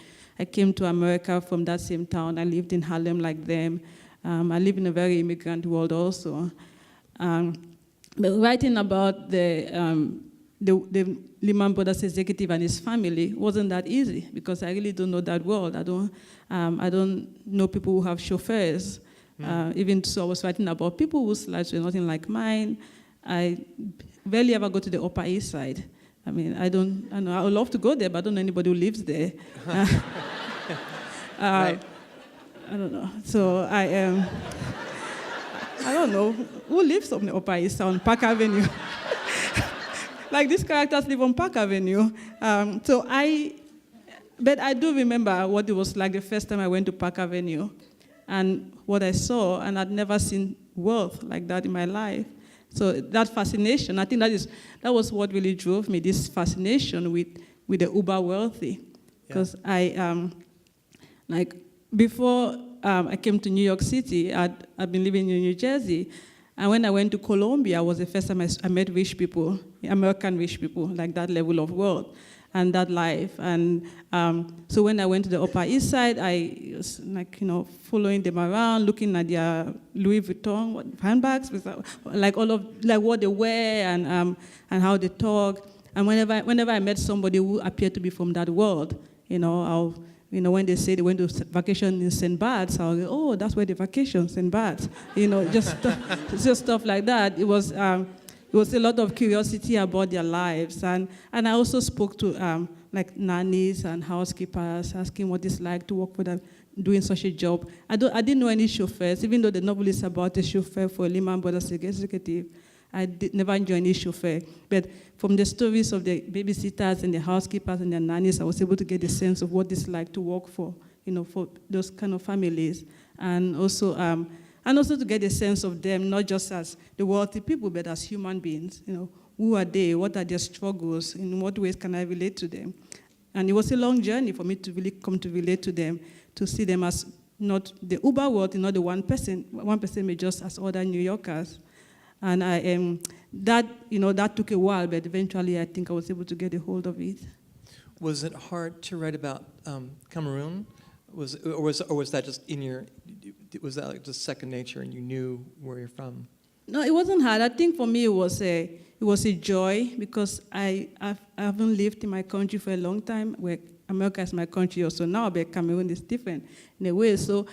came to America from that same town. I lived in Harlem like them. I live in a very immigrant world also. But writing about the Lehman Brothers executive and his family wasn't that easy because I really don't know that world. I don't know people who have chauffeurs. Even so, I was writing about people whose lives were nothing like mine. I barely ever go to the Upper East Side. I mean, I would love to go there, but I don't know anybody who lives there. Right. I don't know. So I don't know who lives on the Upper East Side on Park Avenue. Like these characters live on Park Avenue. But I do remember what it was like the first time I went to Park Avenue and what I saw, and I'd never seen wealth like that in my life. So that fascination, I think that was what really drove me, this fascination with the uber wealthy. Because before I came to New York City, I'd been living in New Jersey. And when I went to Colombia, was the first time I met rich people, American rich people, like that level of wealth and that life. And so when I went to the Upper East Side, I was following them around, looking at their Louis Vuitton handbags, with what they wear and how they talk. And whenever I met somebody who appeared to be from that world, when they say they went to vacation in St. Bart's, I'll go, oh, that's where they vacation, St. Bart's. Just stuff like that. It was a lot of curiosity about their lives. And I also spoke to nannies and housekeepers, asking what it's like to work for them, doing such a job. I didn't know any chauffeurs, even though the novel is about a chauffeur for Lehman Brothers executive. I never joined any chauffeur. But from the stories of the babysitters and the housekeepers and the nannies, I was able to get a sense of what it's like to work for those kind of families. And also to get a sense of them, not just as the wealthy people, but as human beings. Who are they? What are their struggles? In what ways can I relate to them? And it was a long journey for me to really come to relate to them, to see them as not the uber wealthy, not the 1%, but just as other New Yorkers. And that took a while, but eventually I think I was able to get a hold of it. Was it hard to write about Cameroon? Was that just in your? Was that like just second nature, and you knew where you're from? No, it wasn't hard. I think for me it was a joy because I haven't lived in my country for a long time. Where America is my country also now, but Cameroon is different in a way. So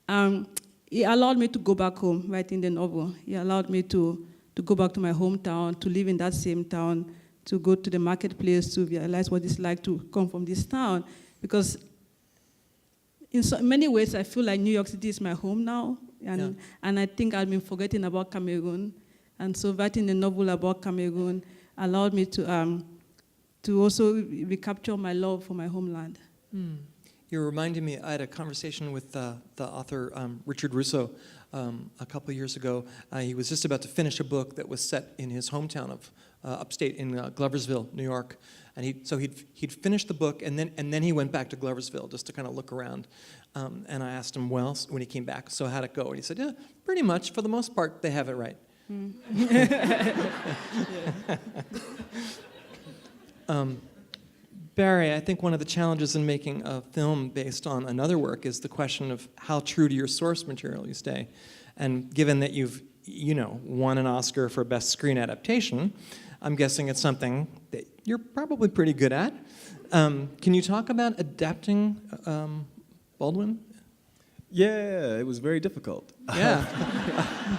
it allowed me to go back home writing the novel. It allowed me to go back to my hometown, to live in that same town, to go to the marketplace, to realize what it's like to come from this town. Because in so many ways, I feel like New York City is my home now. And I think I've been forgetting about Cameroon. And so writing a novel about Cameroon allowed me to also recapture my love for my homeland. You're reminding me, I had a conversation with the author Richard Russo a couple of years ago. He was just about to finish a book that was set in his hometown of upstate in Gloversville, New York. And he'd finished the book, and then he went back to Gloversville just to kind of look around. And I asked him, well, when he came back, so how'd it go? And he said, yeah, pretty much, for the most part, they have it right. Barry, I think one of the challenges in making a film based on another work is the question of how true to your source material you stay. And given that you've, won an Oscar for Best Screen Adaptation, I'm guessing it's something that you're probably pretty good at. Can you talk about adapting Baldwin? Yeah, it was very difficult. Yeah,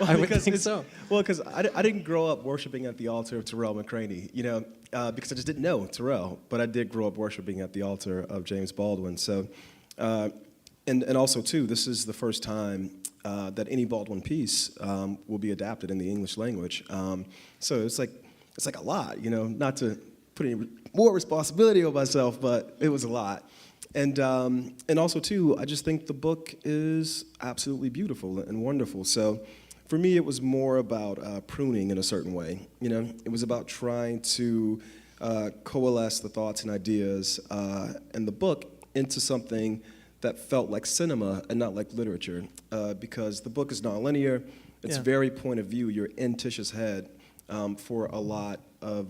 I would think so. Well, because I didn't grow up worshiping at the altar of Terrell Mcrainey, because I just didn't know Terrell, but I did grow up worshiping at the altar of James Baldwin. So, and also too, this is the first time that any Baldwin piece will be adapted in the English language. So it's like a lot, not to put any more responsibility on myself, but it was a lot. And also, too, I just think the book is absolutely beautiful and wonderful. So for me, it was more about pruning in a certain way. It was about trying to coalesce the thoughts and ideas in the book into something that felt like cinema and not like literature. Because the book is nonlinear. It's very point of view. You're in Tish's head for a lot of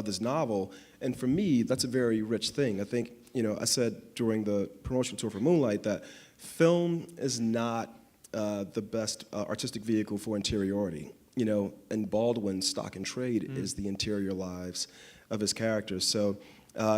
this novel. And for me, that's a very rich thing. I think, I said during the promotional tour for Moonlight that film is not the best artistic vehicle for interiority. And Baldwin's stock and trade is the interior lives of his characters. So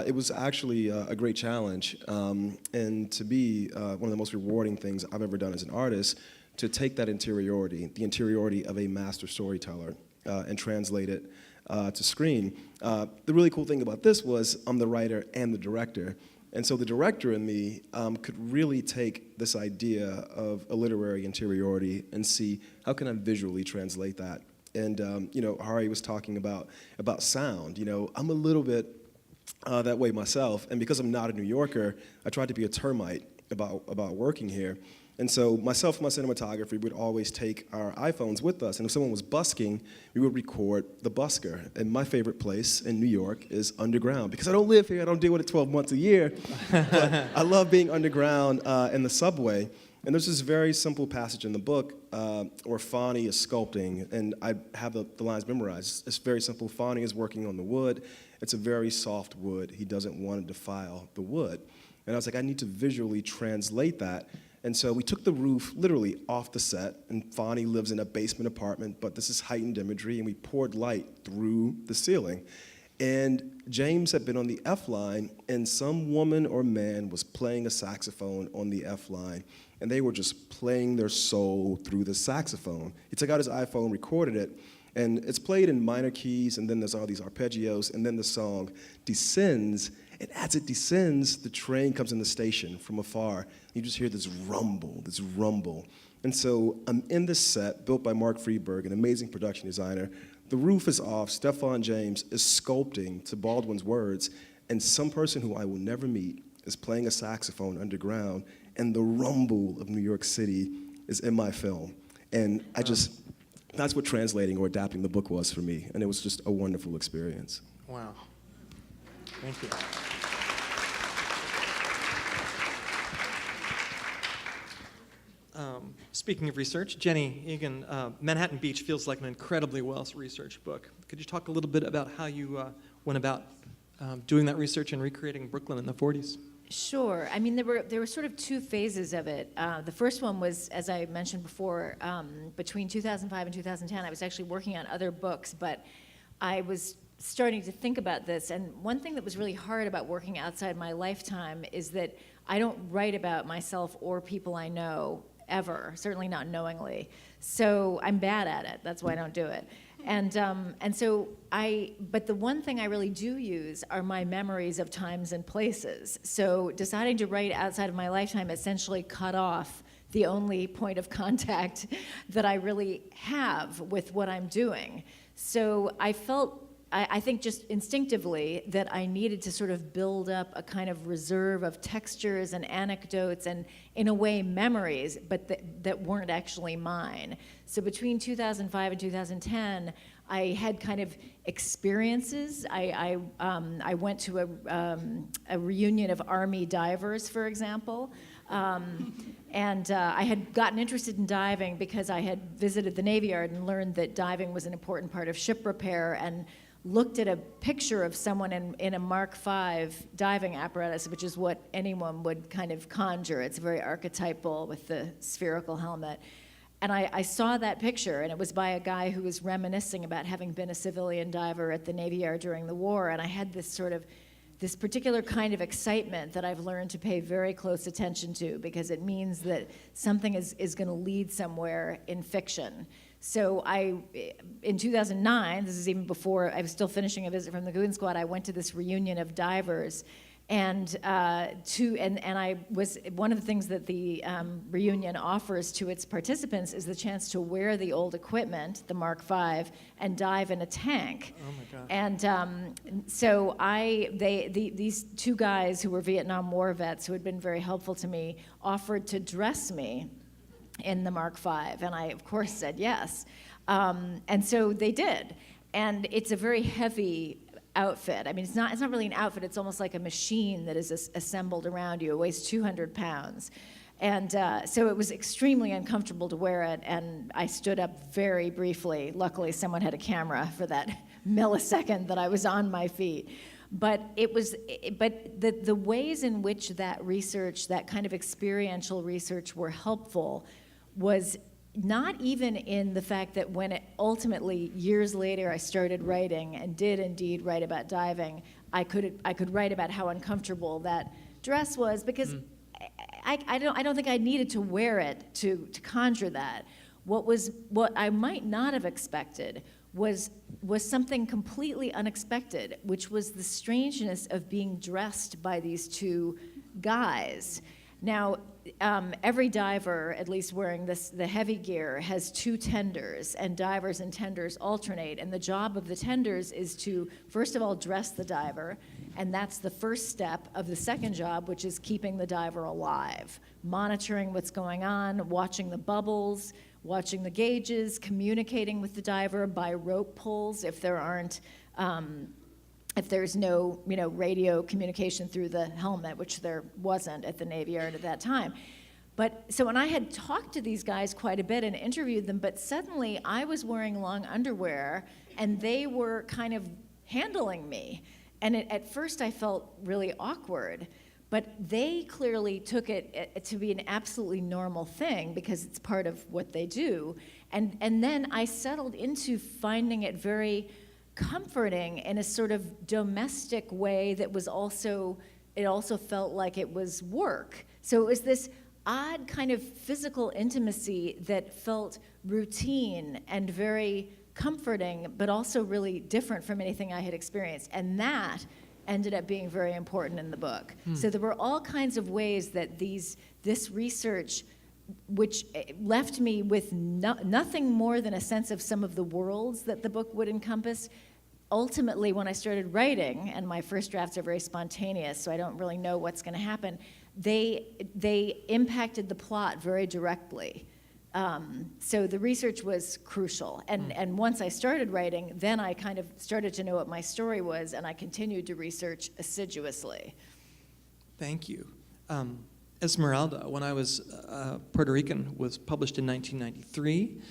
it was actually a great challenge, and to be one of the most rewarding things I've ever done as an artist, to take that interiority, the interiority of a master storyteller, and translate it to screen. The really cool thing about this was I'm the writer and the director. And so the director in me could really take this idea of a literary interiority and see how can I visually translate that. And Hari was talking about sound. I'm a little bit that way myself, and because I'm not a New Yorker, I tried to be a termite about working here. And so myself and my cinematographer would always take our iPhones with us, and if someone was busking, we would record the busker. And my favorite place in New York is underground, because I don't live here, I don't deal with it 12 months a year, but I love being underground in the subway. And there's this very simple passage in the book where Finney is sculpting, and I have the lines memorized. It's very simple. Finney is working on the wood. It's a very soft wood. He doesn't want to defile the wood. And I was like, I need to visually translate that. And so we took the roof literally off the set, and Finney lives in a basement apartment, but this is heightened imagery, and we poured light through the ceiling. And James had been on the F line, and some woman or man was playing a saxophone on the F line, and they were just playing their soul through the saxophone. He took out his iPhone, recorded it, and it's played in minor keys, and then there's all these arpeggios, and then the song descends. And as it descends, the train comes in the station from afar. You just hear this rumble. And so I'm in this set, built by Mark Freeberg, an amazing production designer. The roof is off. Stephan James is sculpting to Baldwin's words, and some person who I will never meet is playing a saxophone underground, and the rumble of New York City is in my film. And that's what translating or adapting the book was for me, and it was just a wonderful experience. Wow. Thank you. Speaking of research, Jenny, Egan, Manhattan Beach feels like an incredibly well-researched book. Could you talk a little bit about how you went about doing that research and recreating Brooklyn in the 40s? Sure. I mean, there were sort of two phases of it. The first one was, as I mentioned before, between 2005 and 2010, I was actually working on other books, but I was starting to think about this. And one thing that was really hard about working outside my lifetime is that I don't write about myself or people I know ever, certainly not knowingly. So I'm bad at it. That's why I don't do it. But the one thing I really do use are my memories of times and places. So deciding to write outside of my lifetime essentially cut off the only point of contact that I really have with what I'm doing. So I felt, I think just instinctively, that I needed to sort of build up a kind of reserve of textures and anecdotes and, in a way, memories, but that weren't actually mine. So between 2005 and 2010, I had kind of experiences. I went to a reunion of Army divers, for example. I had gotten interested in diving because I had visited the Navy Yard and learned that diving was an important part of ship repair, and looked at a picture of someone in a Mark V diving apparatus, which is what anyone would kind of conjure. It's very archetypal with the spherical helmet. And I saw that picture, and it was by a guy who was reminiscing about having been a civilian diver at the Navy Yard during the war, and I had this particular kind of excitement that I've learned to pay very close attention to, because it means that something is going to lead somewhere in fiction. So in 2009, this is even before I was still finishing a visit from the Goon Squad, I went to this reunion of divers, and I was, one of the things that the reunion offers to its participants is the chance to wear the old equipment, the Mark V, and dive in a tank. Oh my gosh. And so these two guys who were Vietnam War vets who had been very helpful to me offered to dress me in the Mark V, and I, of course, said yes. And so they did. And it's a very heavy outfit. I mean, it's not really an outfit. It's almost like a machine that is assembled around you. It weighs 200 pounds. And so it was extremely uncomfortable to wear it, and I stood up very briefly. Luckily, someone had a camera for that millisecond that I was on my feet. But the ways in which that research, that kind of experiential research, were helpful was not even in the fact that when it ultimately, years later, I started writing and did indeed write about diving, I could write about how uncomfortable that dress was, because I don't think I needed to wear it to conjure that. What I might not have expected was something completely unexpected, which was the strangeness of being dressed by these two guys. Now, every diver, at least wearing the heavy gear, has two tenders, and divers and tenders alternate. And the job of the tenders is to, first of all, dress the diver, and that's the first step of the second job, which is keeping the diver alive, monitoring what's going on, watching the bubbles, watching the gauges, communicating with the diver by rope pulls if there aren't. If there's no, radio communication through the helmet, which there wasn't at the Navy Yard at that time. So when I had talked to these guys quite a bit and interviewed them, but suddenly I was wearing long underwear and they were kind of handling me. And at first I felt really awkward, but they clearly took it to be an absolutely normal thing because it's part of what they do. And then I settled into finding it very comforting in a sort of domestic way that was also felt like it was work. So it was this odd kind of physical intimacy that felt routine and very comforting, but also really different from anything I had experienced. And that ended up being very important in the book. So there were all kinds of ways that this research, which left me with nothing more than a sense of some of the worlds that the book would encompass. Ultimately, when I started writing, and my first drafts are very spontaneous, so I don't really know what's going to happen, they impacted the plot very directly. So the research was crucial. And once I started writing, then I kind of started to know what my story was, and I continued to research assiduously. Thank you. Esmeralda, when I was Puerto Rican, was published in 1993.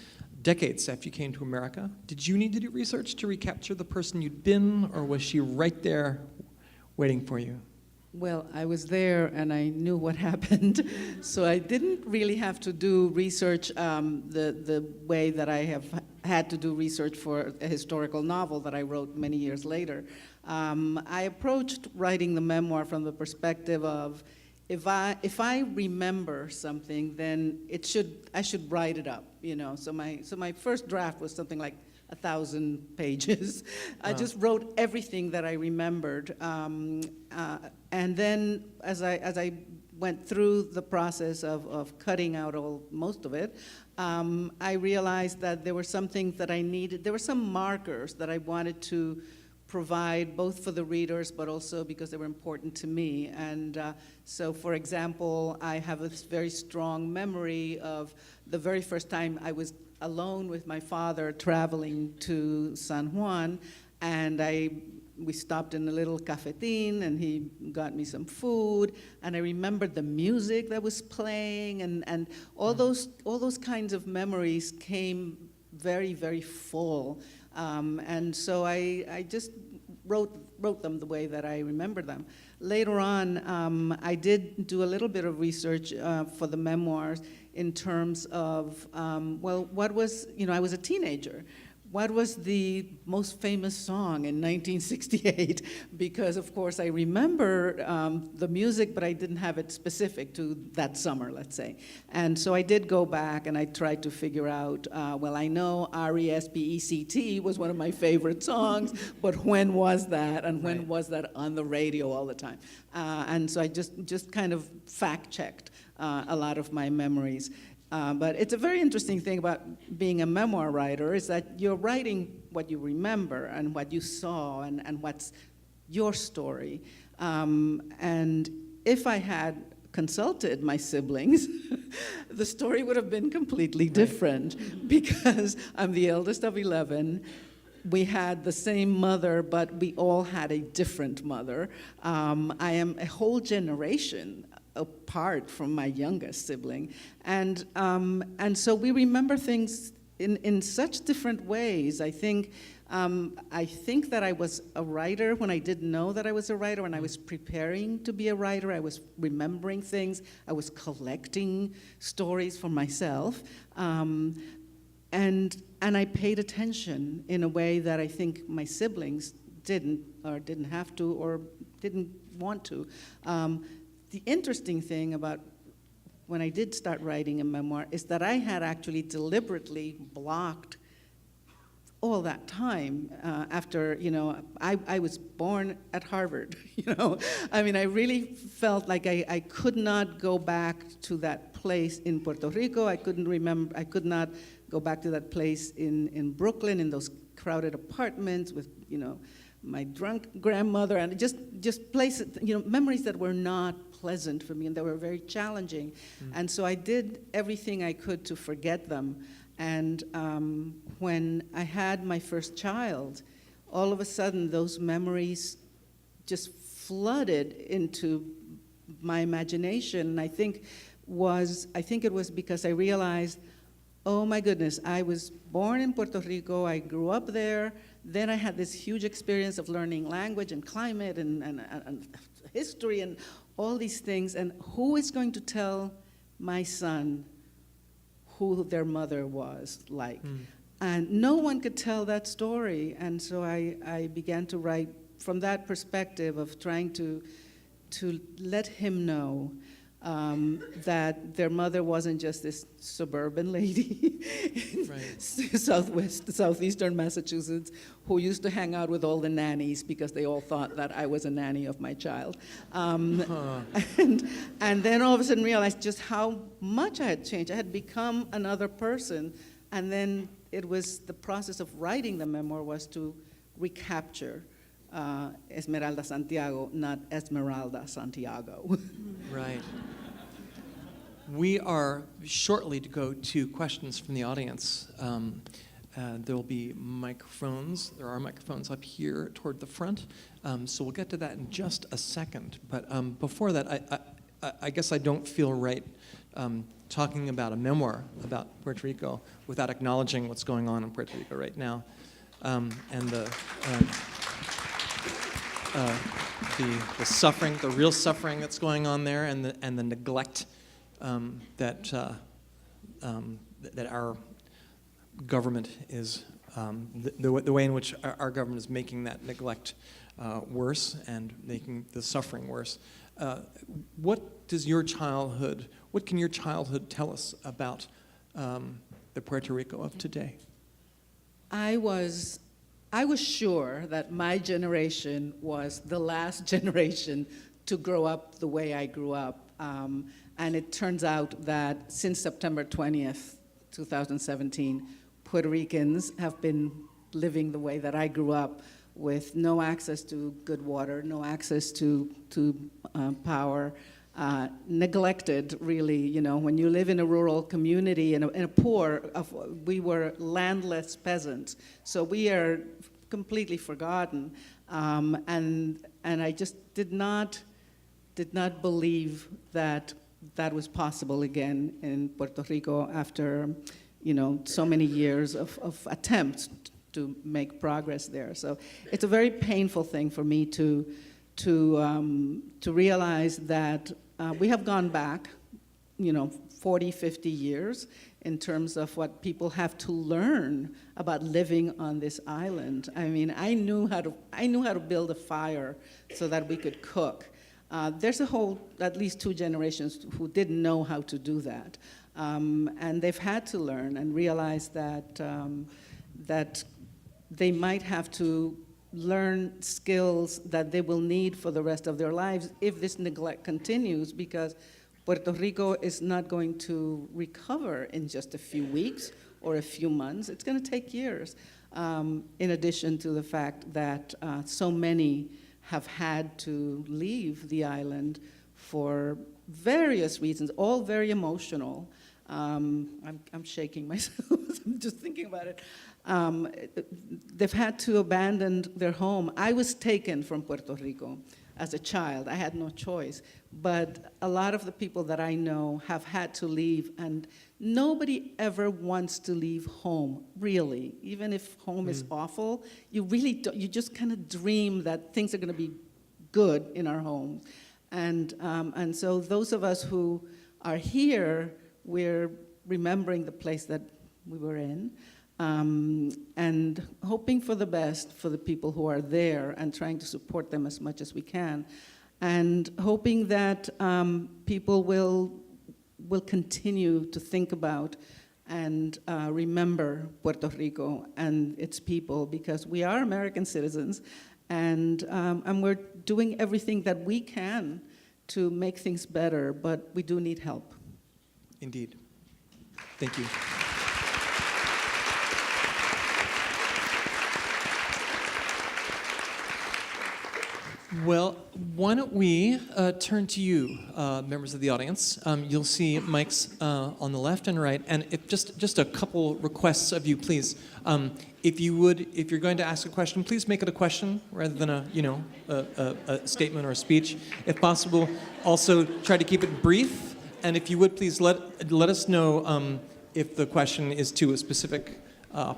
Decades after you came to America. Did you need to do research to recapture the person you'd been, or was she right there waiting for you? Well, I was there and I knew what happened, so I didn't really have to do research the way that I have had to do research for a historical novel that I wrote many years later. I approached writing the memoir from the perspective of, if I remember something, then I should write it up, you know. So my first draft was something like 1,000 pages. I just wrote everything that I remembered, and then as I went through the process of cutting out most of it, I realized that there were some things that I needed. There were some markers that I wanted to provide both for the readers, but also because they were important to me. And so, for example, I have a very strong memory of the very first time I was alone with my father traveling to San Juan, and we stopped in a little cafetín, and he got me some food, and I remembered the music that was playing, and all those kinds of memories came very, very full. And so I just wrote them the way that I remember them. Later on, I did do a little bit of research for the memoirs in terms of, what was, I was a teenager. What was the most famous song in 1968? Because, of course, I remember the music, but I didn't have it specific to that summer, let's say. And so I did go back and I tried to figure out, I know R-E-S-P-E-C-T was one of my favorite songs, but when was that? And when was that on the radio all the time? And so I just kind of fact-checked a lot of my memories. But it's a very interesting thing about being a memoir writer is that you're writing what you remember and what you saw and what's your story. And if I had consulted my siblings, the story would have been completely different because I'm the eldest of 11. We had the same mother, but we all had a different mother. I am a whole generation apart from my youngest sibling, and so we remember things in such different ways. I think that I was a writer when I didn't know that I was a writer. When I was preparing to be a writer, I was remembering things. I was collecting stories for myself, and I paid attention in a way that I think my siblings didn't have to, or didn't want to. The interesting thing about when I did start writing a memoir is that I had actually deliberately blocked all that time after, I was born at Harvard, I mean, I really felt like I could not go back to that place in Puerto Rico. I could not go back to that place in Brooklyn, in those crowded apartments with, my drunk grandmother, and just places, memories that were not pleasant for me and that were very challenging. And so I did everything I could to forget them. And when I had my first child, all of a sudden those memories just flooded into my imagination. And I think it was because I realized, oh my goodness, I was born in Puerto Rico, I grew up there, then I had this huge experience of learning language and climate and history and all these things, and who is going to tell my son who their mother was like? And no one could tell that story, and so I began to write from that perspective of trying to let him know that their mother wasn't just this suburban lady in southeastern Massachusetts who used to hang out with all the nannies because they all thought that I was a nanny of my child. And then all of a sudden realized just how much I had changed. I had become another person, and then it was the process of writing the memoir was to recapture Esmeralda Santiago, not Esmeralda Santiago. Right. We are shortly to go to questions from the audience. There will be microphones. There are microphones up here toward the front. So we'll get to that in just a second. But before that, I guess I don't feel right talking about a memoir about Puerto Rico without acknowledging what's going on in Puerto Rico right now. the suffering, the real suffering that's going on there, and the neglect that our government is, the way in which our government is making that neglect worse and making the suffering worse. What can your childhood tell us about the Puerto Rico of today? I was sure that my generation was the last generation to grow up the way I grew up. And it turns out that since September 20th, 2017, Puerto Ricans have been living the way that I grew up, with no access to good water, no access to power, neglected, really. You know, when you live in a rural community, in a poor, we were landless peasants, so we are completely forgotten. And I just did not believe that that was possible again in Puerto Rico after, so many years of attempts to make progress there. So it's a very painful thing for me to realize that we have gone back, 40, 50 years in terms of what people have to learn about living on this island. I mean, I knew how to build a fire so that we could cook. There's at least 2 generations who didn't know how to do that. And they've had to learn and realize that they might have to learn skills that they will need for the rest of their lives if this neglect continues, because Puerto Rico is not going to recover in just a few weeks or a few months. It's going to take years, in addition to the fact that so many have had to leave the island for various reasons, all very emotional. I'm shaking myself. I'm just thinking about it. They've had to abandon their home. I was taken from Puerto Rico as a child. I had no choice. But a lot of the people that I know have had to leave, and nobody ever wants to leave home, really. Even if home is awful, you really don't, you just kind of dream that things are going to be good in our homes. And so those of us who are here, we're remembering the place that we were in, and hoping for the best for the people who are there and trying to support them as much as we can, and hoping that people will continue to think about and remember Puerto Rico and its people, because we are American citizens, and we're doing everything that we can to make things better, but we do need help. Indeed. Thank you. Well, why don't we turn to you, members of the audience. You'll see mics on the left and right, and if just a couple requests of you, please. If you're going to ask a question, please make it a question rather than a statement or a speech. If possible, also try to keep it brief. And if you would, please let us know if the question is to a specific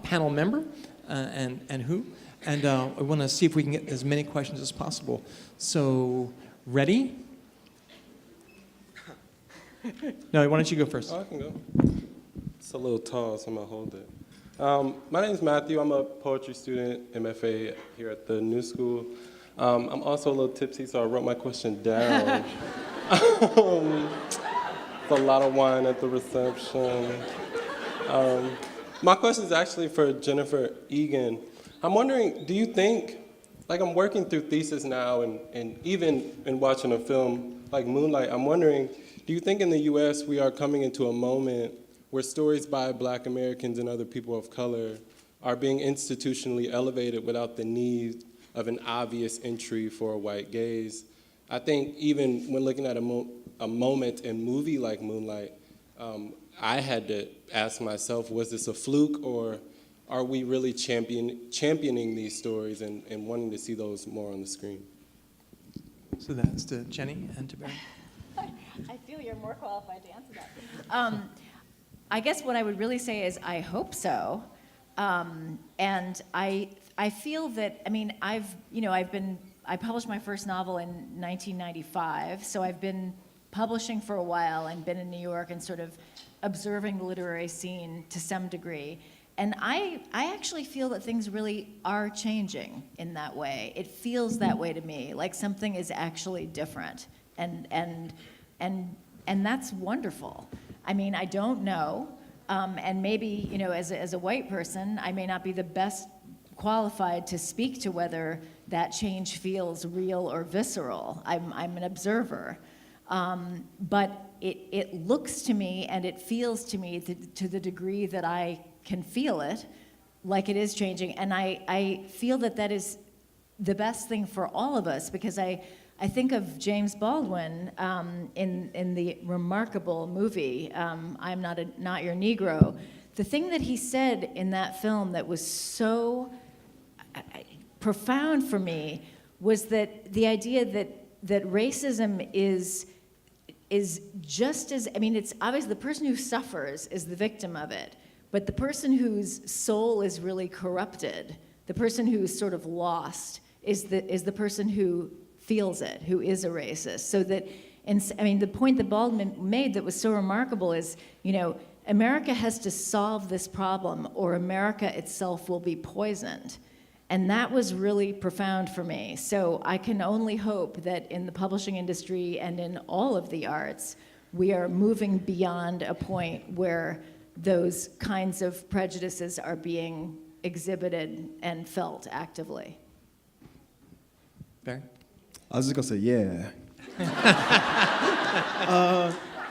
panel member and who. And I want to see if we can get as many questions as possible. So, ready? No, why don't you go first? Oh, I can go. It's a little tall, so I'm going to hold it. My name is Matthew. I'm a poetry student, MFA, here at the New School. I'm also a little tipsy, so I wrote my question down. A lot of wine at the reception. My question is actually for Jennifer Egan. I'm wondering, do you think, like I'm working through thesis now, and even in watching a film like Moonlight, I'm wondering, do you think in the US we are coming into a moment where stories by Black Americans and other people of color are being institutionally elevated without the need of an obvious entry for a white gaze? I think even when looking at a moment in movie like Moonlight, I had to ask myself, was this a fluke, or are we really championing these stories and wanting to see those more on the screen? So that's to Jenny and to Barry. I feel you're more qualified to answer that. I guess what I would really say is I hope so. And I feel that, I mean, I've been I published my first novel in 1995, so I've been publishing for a while and been in New York and sort of observing the literary scene to some degree. And I actually feel that things really are changing in that way. It feels that way to me, like something is actually different. And that's wonderful. I mean, I don't know, and maybe, you know, as a white person, I may not be the best qualified to speak to whether that change feels real or visceral. I'm an observer. But it looks to me and it feels to me to the degree that I can feel it, like it is changing. And I feel that is the best thing for all of us, because I think of James Baldwin in the remarkable movie, I'm Not Your Negro. The thing that he said in that film that was so profound for me was that the idea that racism is just as, I mean, it's obvious the person who suffers is the victim of it, but the person whose soul is really corrupted, the person who's sort of lost, is the person who feels it, who is a racist. So that, I mean, the point that Baldwin made that was so remarkable is, you know, America has to solve this problem or America itself will be poisoned. And that was really profound for me. So I can only hope that in the publishing industry and in all of the arts, we are moving beyond a point where those kinds of prejudices are being exhibited and felt actively. Barry? I was just gonna say, yeah.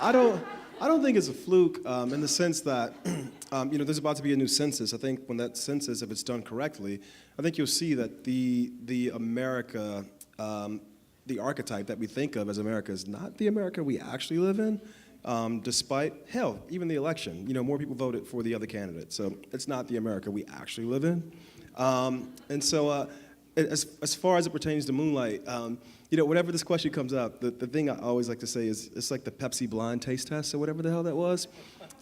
I don't think it's a fluke in the sense that, you know, there's about to be a new census. I think when that census, if it's done correctly, I think you'll see that the America, the archetype that we think of as America is not the America we actually live in, despite, hell, even the election. You know, more people voted for the other candidate, so it's not the America we actually live in. And so, as far as it pertains to Moonlight, you know, whenever this question comes up, the thing I always like to say is, it's like the Pepsi blind taste test or whatever the hell that was.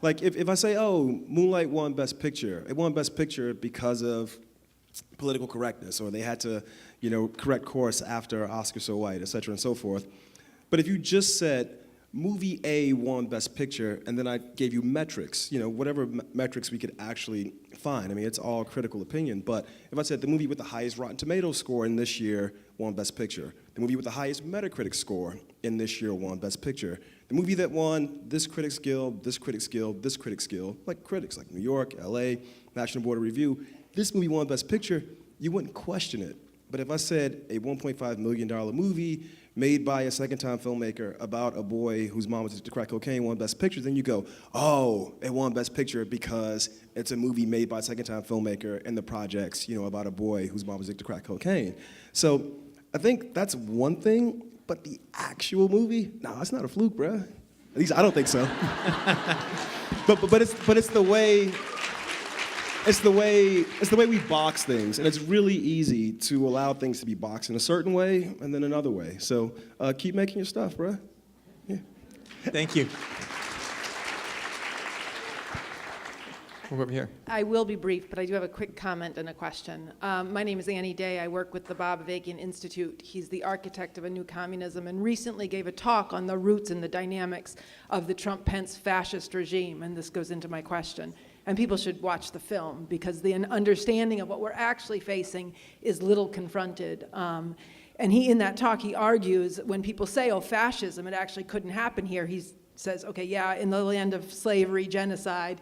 Like, if I say, oh, Moonlight won Best Picture, it won Best Picture because of political correctness, or they had to, you know, correct course after Oscar So White, et cetera, and so forth. But if you just said, movie A won Best Picture, and then I gave you metrics, you know, whatever metrics we could actually find. I mean, it's all critical opinion, but if I said the movie with the highest Rotten Tomatoes score in this year won Best Picture, the movie with the highest Metacritic score in this year won Best Picture, the movie that won this Critics Guild, this Critics Guild, this Critics Guild, like critics like New York, LA, National Board of Review, this movie won Best Picture, you wouldn't question it. But if I said a $1.5 million movie made by a second-time filmmaker about a boy whose mom was addicted to crack cocaine won Best Picture, then you go, oh, it won Best Picture because it's a movie made by a second-time filmmaker and the projects, you know, about a boy whose mom was addicted to crack cocaine. So I think that's one thing, but the actual movie, nah, it's not a fluke, bruh. At least I don't think so. but it's the way. It's the way we box things, and it's really easy to allow things to be boxed in a certain way and then another way. So keep making your stuff, bruh. Yeah. Thank you. We'll go over here. I will be brief, but I do have a quick comment and a question. My name is Annie Day. I work with the Bob Avakian Institute. He's the architect of a new communism and recently gave a talk on the roots and the dynamics of the Trump-Pence fascist regime, and this goes into my question. And people should watch the film because the understanding of what we're actually facing is little confronted. And in that talk, he argues when people say, oh, fascism, it actually couldn't happen here. He says, okay, yeah, in the land of slavery, genocide,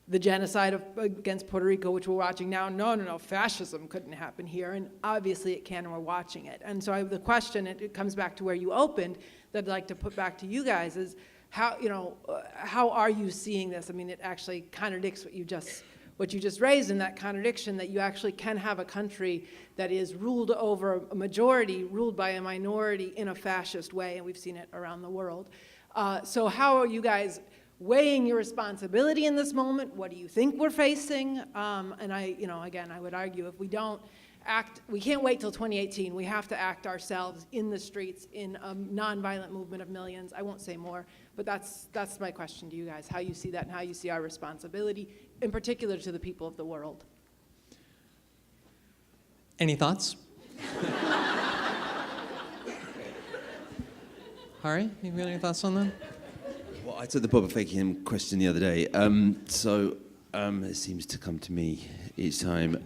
the genocide against Puerto Rico, which we're watching now, no, fascism couldn't happen here. And obviously it can, and we're watching it. And so the question, it comes back to where you opened, that I'd like to put back to you guys is, how are you seeing this? I mean, it actually contradicts what you just raised in that contradiction, that you actually can have a country that is ruled over a majority, ruled by a minority in a fascist way, and we've seen it around the world. So how are you guys weighing your responsibility in this moment? What do you think we're facing? And again, I would argue if we don't act, we can't wait till 2018. We have to act ourselves in the streets in a nonviolent movement of millions. I won't say more, but that's my question to you guys, how you see that and how you see our responsibility, in particular to the people of the world. Any thoughts? Hari, you got any thoughts on that? Well, I took the Bob Faking question the other day, so it seems to come to me each time.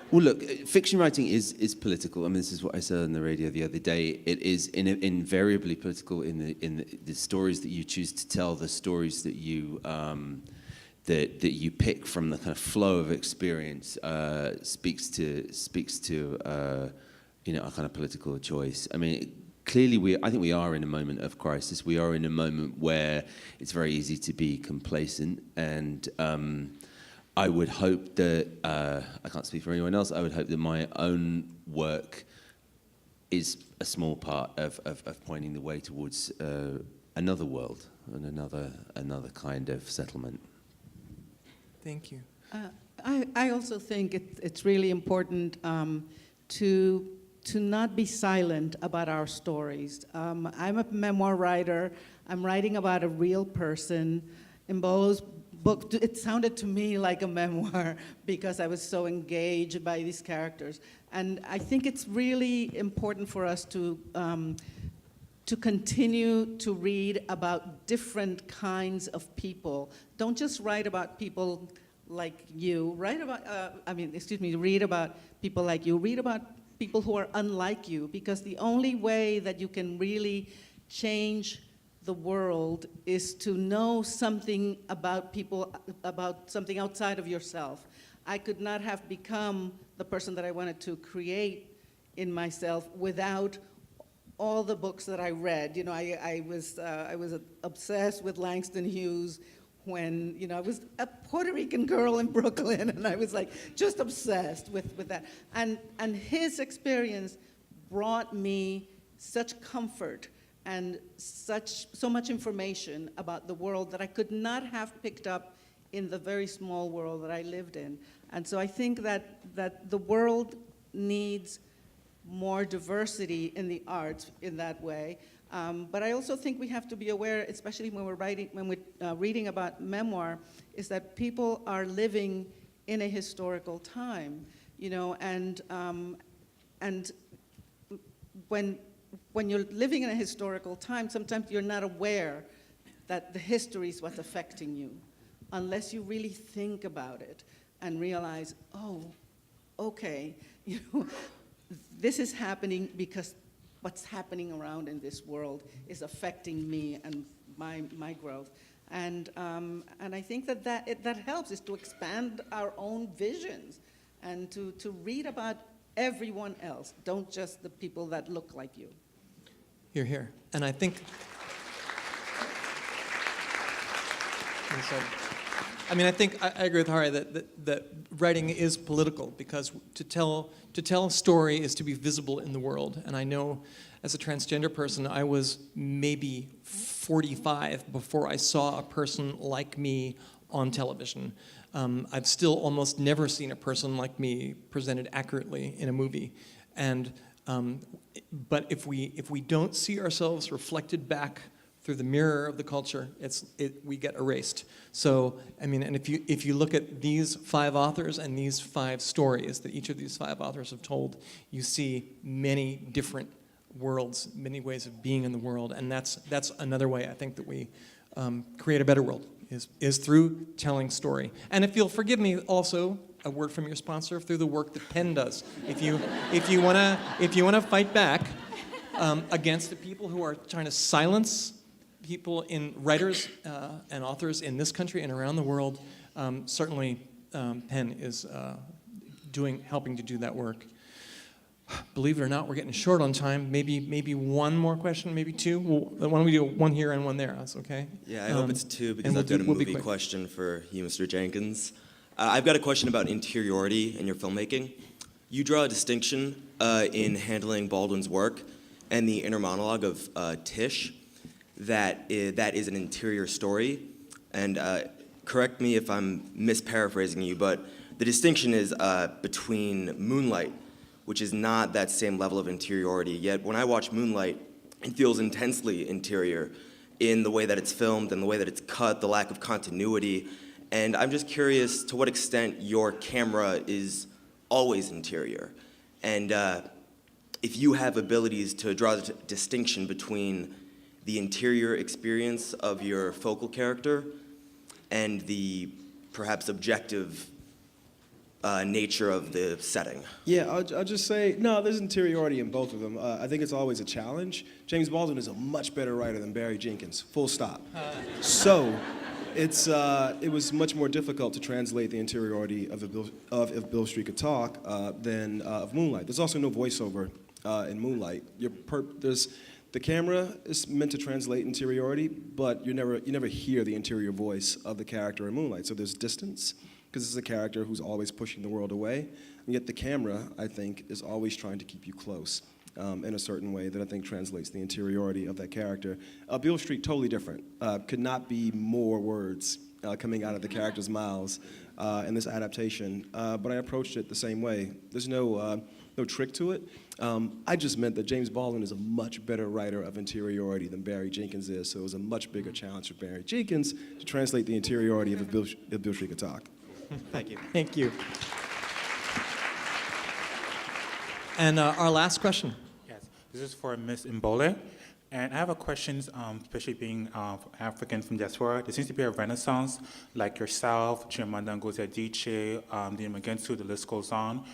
Well, look, fiction writing is political. I mean, this is what I said on the radio the other day. It is invariably political in the stories that you choose to tell, the stories that you that you pick from the kind of flow of experience speaks to you know, a kind of political choice. I mean, clearly, I think we are in a moment of crisis. We are in a moment where it's very easy to be complacent, and I would hope that, I can't speak for anyone else, I would hope that my own work is a small part of pointing the way towards another world and another kind of settlement. Thank you. I also think it's really important to not be silent about our stories. I'm a memoir writer. I'm writing about a real person. In Bo's book, it sounded to me like a memoir because I was so engaged by these characters. And I think it's really important for us to continue to read about different kinds of people. Don't just write about people like you. Read about people like you. Read about people who are unlike you, because the only way that you can really change the world is to know something about people, about something outside of yourself. I could not have become the person that I wanted to create in myself without all the books that I read. You know, I was obsessed with Langston Hughes when, you know, I was a Puerto Rican girl in Brooklyn, and I was like just obsessed with that. And his experience brought me such comfort and so much information about the world that I could not have picked up in the very small world that I lived in. And so I think that the world needs more diversity in the arts in that way. But I also think we have to be aware, especially when we're reading about memoir, is that people are living in a historical time, you know, and when you're living in a historical time, sometimes you're not aware that the history is what's affecting you, unless you really think about it and realize, oh, okay, you know, this is happening because what's happening around in this world is affecting me and my growth. And I think that helps, is to expand our own visions and to read about everyone else, don't just the people that look like you. Hear, hear. And I think, I agree with Hari that writing is political, because to tell a story is to be visible in the world. And I know, as a transgender person, I was maybe 45 before I saw a person like me on television. I've still almost never seen a person like me presented accurately in a movie. And but if we don't see ourselves reflected back through the mirror of the culture, we get erased. So, I mean, and if you look at these 5 authors and these 5 stories that each of these 5 authors have told, you see many different worlds, many ways of being in the world, and that's another way I think that we create a better world, is through telling story. And if you'll forgive me, also a word from your sponsor, through the work that Penn does. If you wanna fight back against the people who are trying to silence people writers and authors in this country and around the world, certainly Penn is helping to do that work. Believe it or not, we're getting short on time. Maybe one more question, maybe 2. Why don't we do one here and one there? That's okay? Yeah, I hope it's 2, because I've got a movie question for you, Mr. Jenkins. I've got a question about interiority in your filmmaking. You draw a distinction in handling Baldwin's work and the inner monologue of Tish that is an interior story. And correct me if I'm misparaphrasing you, but the distinction is between Moonlight, which is not that same level of interiority. Yet when I watch Moonlight, it feels intensely interior in the way that it's filmed and the way that it's cut, the lack of continuity. And I'm just curious to what extent your camera is always interior. And if you have abilities to draw the distinction between the interior experience of your focal character and the perhaps objective nature of the setting. Yeah, I'll just say, no, there's interiority in both of them. I think it's always a challenge. James Baldwin is a much better writer than Barry Jenkins, full stop. So it was much more difficult to translate the interiority of If Beale Street Could Talk than of Moonlight. There's also no voiceover in Moonlight. The camera is meant to translate interiority, but you never hear the interior voice of the character in Moonlight. So there's distance, because it's a character who's always pushing the world away. And yet the camera, I think, is always trying to keep you close in a certain way that I think translates the interiority of that character. Beale Street, totally different. Could not be more words coming out of the characters' mouths in this adaptation, but I approached it the same way. There's no trick to it. I just meant that James Baldwin is a much better writer of interiority than Barry Jenkins is, so it was a much bigger challenge for Barry Jenkins to translate the interiority of If Beale Street Could Talk. Thank you. Thank you. And our last question. Yes, this is for Ms. Mbole. And I have a question, especially being African from diaspora. There seems to be a renaissance, like yourself, Chimamanda Ngozi Adichie, the Magentu, the list goes on.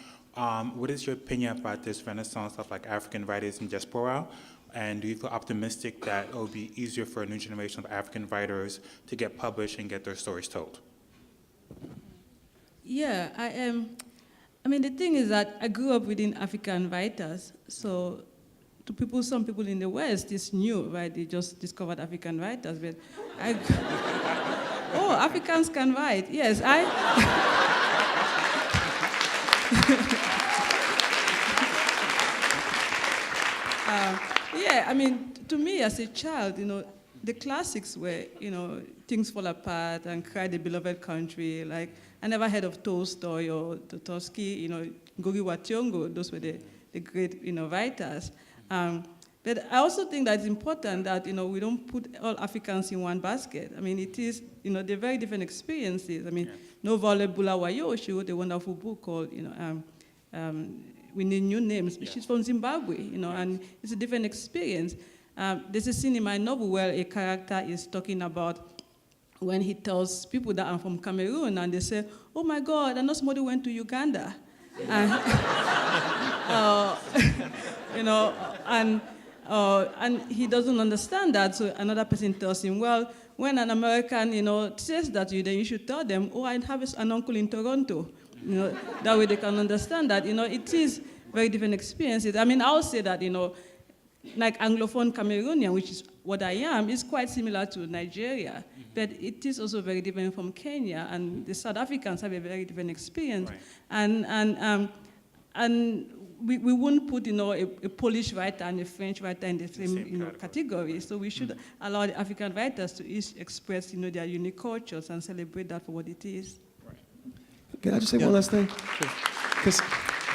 What is your opinion about this renaissance of like African writers in diaspora? And do you feel optimistic that it will be easier for a new generation of African writers to get published and get their stories told? Yeah, I am. I mean, the thing is that I grew up within African writers, so to some people in the West, it's new, right? They just discovered African writers, but oh, Africans can write. Yes, yeah, I mean, to me as a child, the classics were, Things Fall Apart and Cry the Beloved Country. Like, I never heard of Tolstoy or Dostoevsky, Ngugi wa Thiong'o. Those were the great, writers. But I also think that it's important that, we don't put all Africans in one basket. I mean, it is, they're very different experiences. I mean, Novale Bulawayo, she wrote a wonderful book called, We Need New Names. Yeah. She's from Zimbabwe, and it's a different experience. There's a scene in my novel where a character is talking about when he tells people that I'm from Cameroon, and they say, oh my God, I know somebody went to Uganda. And, and he doesn't understand that, so another person tells him, well, when an American, says that to you, then you should tell them, oh, I have an uncle in Toronto. That way they can understand that, it is very different experiences. I mean, I'll say that, like Anglophone Cameroonian, which is what I am, is quite similar to Nigeria, but it is also very different from Kenya, and the South Africans have a very different experience. Right. And we wouldn't put, a Polish writer and a French writer in the same category. So we should allow the African writers to each express, their unique cultures and celebrate that for what it is. Can I just say one last thing? Because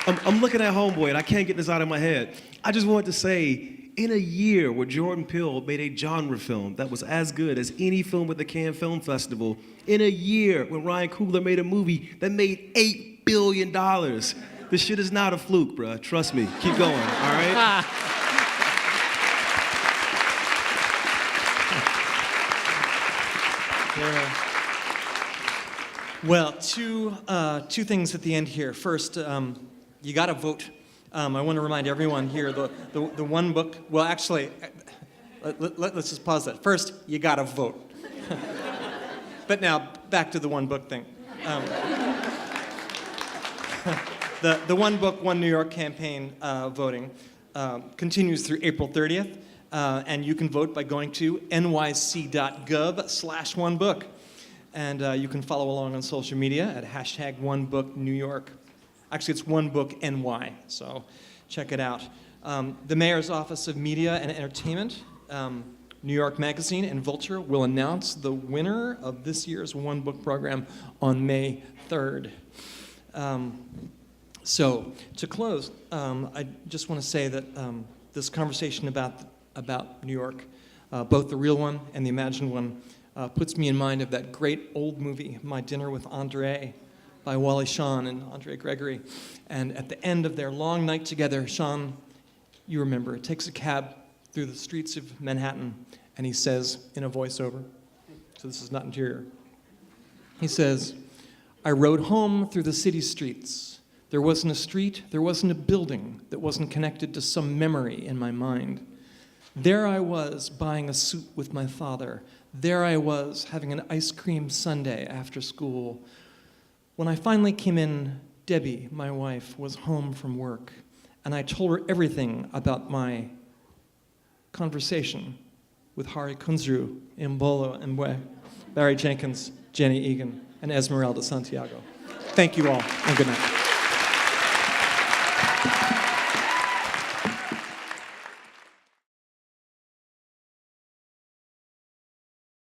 I'm looking at Homeboy, and I can't get this out of my head. I just wanted to say, in a year where Jordan Peele made a genre film that was as good as any film at the Cannes Film Festival, in a year when Ryan Coogler made a movie that made $8 billion, this shit is not a fluke, bruh. Trust me. Keep going, all right? Yeah. Well, two things at the end here. First, you got to vote. I want to remind everyone here, the one book, well, actually, let's just pause that. First, you got to vote. But now, back to the one book thing. The One Book, One New York campaign voting continues through April 30th, and you can vote by going to nyc.gov/onebook. And you can follow along on social media at #OneBookNewYork. Actually, it's OneBookNY, so check it out. The Mayor's Office of Media and Entertainment, New York Magazine, and Vulture will announce the winner of this year's One Book program on May 3rd. So, to close, I just want to say that this conversation about New York, both the real one and the imagined one, puts me in mind of that great old movie, My Dinner with Andre, by Wally Shawn and Andre Gregory. And at the end of their long night together, Shawn you remember, takes a cab through the streets of Manhattan, and he says in a voiceover, so this is not interior, he says, "I rode home through the city streets. There wasn't a street, there wasn't a building that wasn't connected to some memory in my mind. There I was buying a suit with my father. There I was having an ice cream sundae after school. When I finally came in, Debbie, my wife, was home from work, and I told her everything about my conversation with Harkins Roux, Mbolo Mbwe, Barry Jenkins, Jenny Egan, and Esmeralda Santiago." Thank you all, and good night.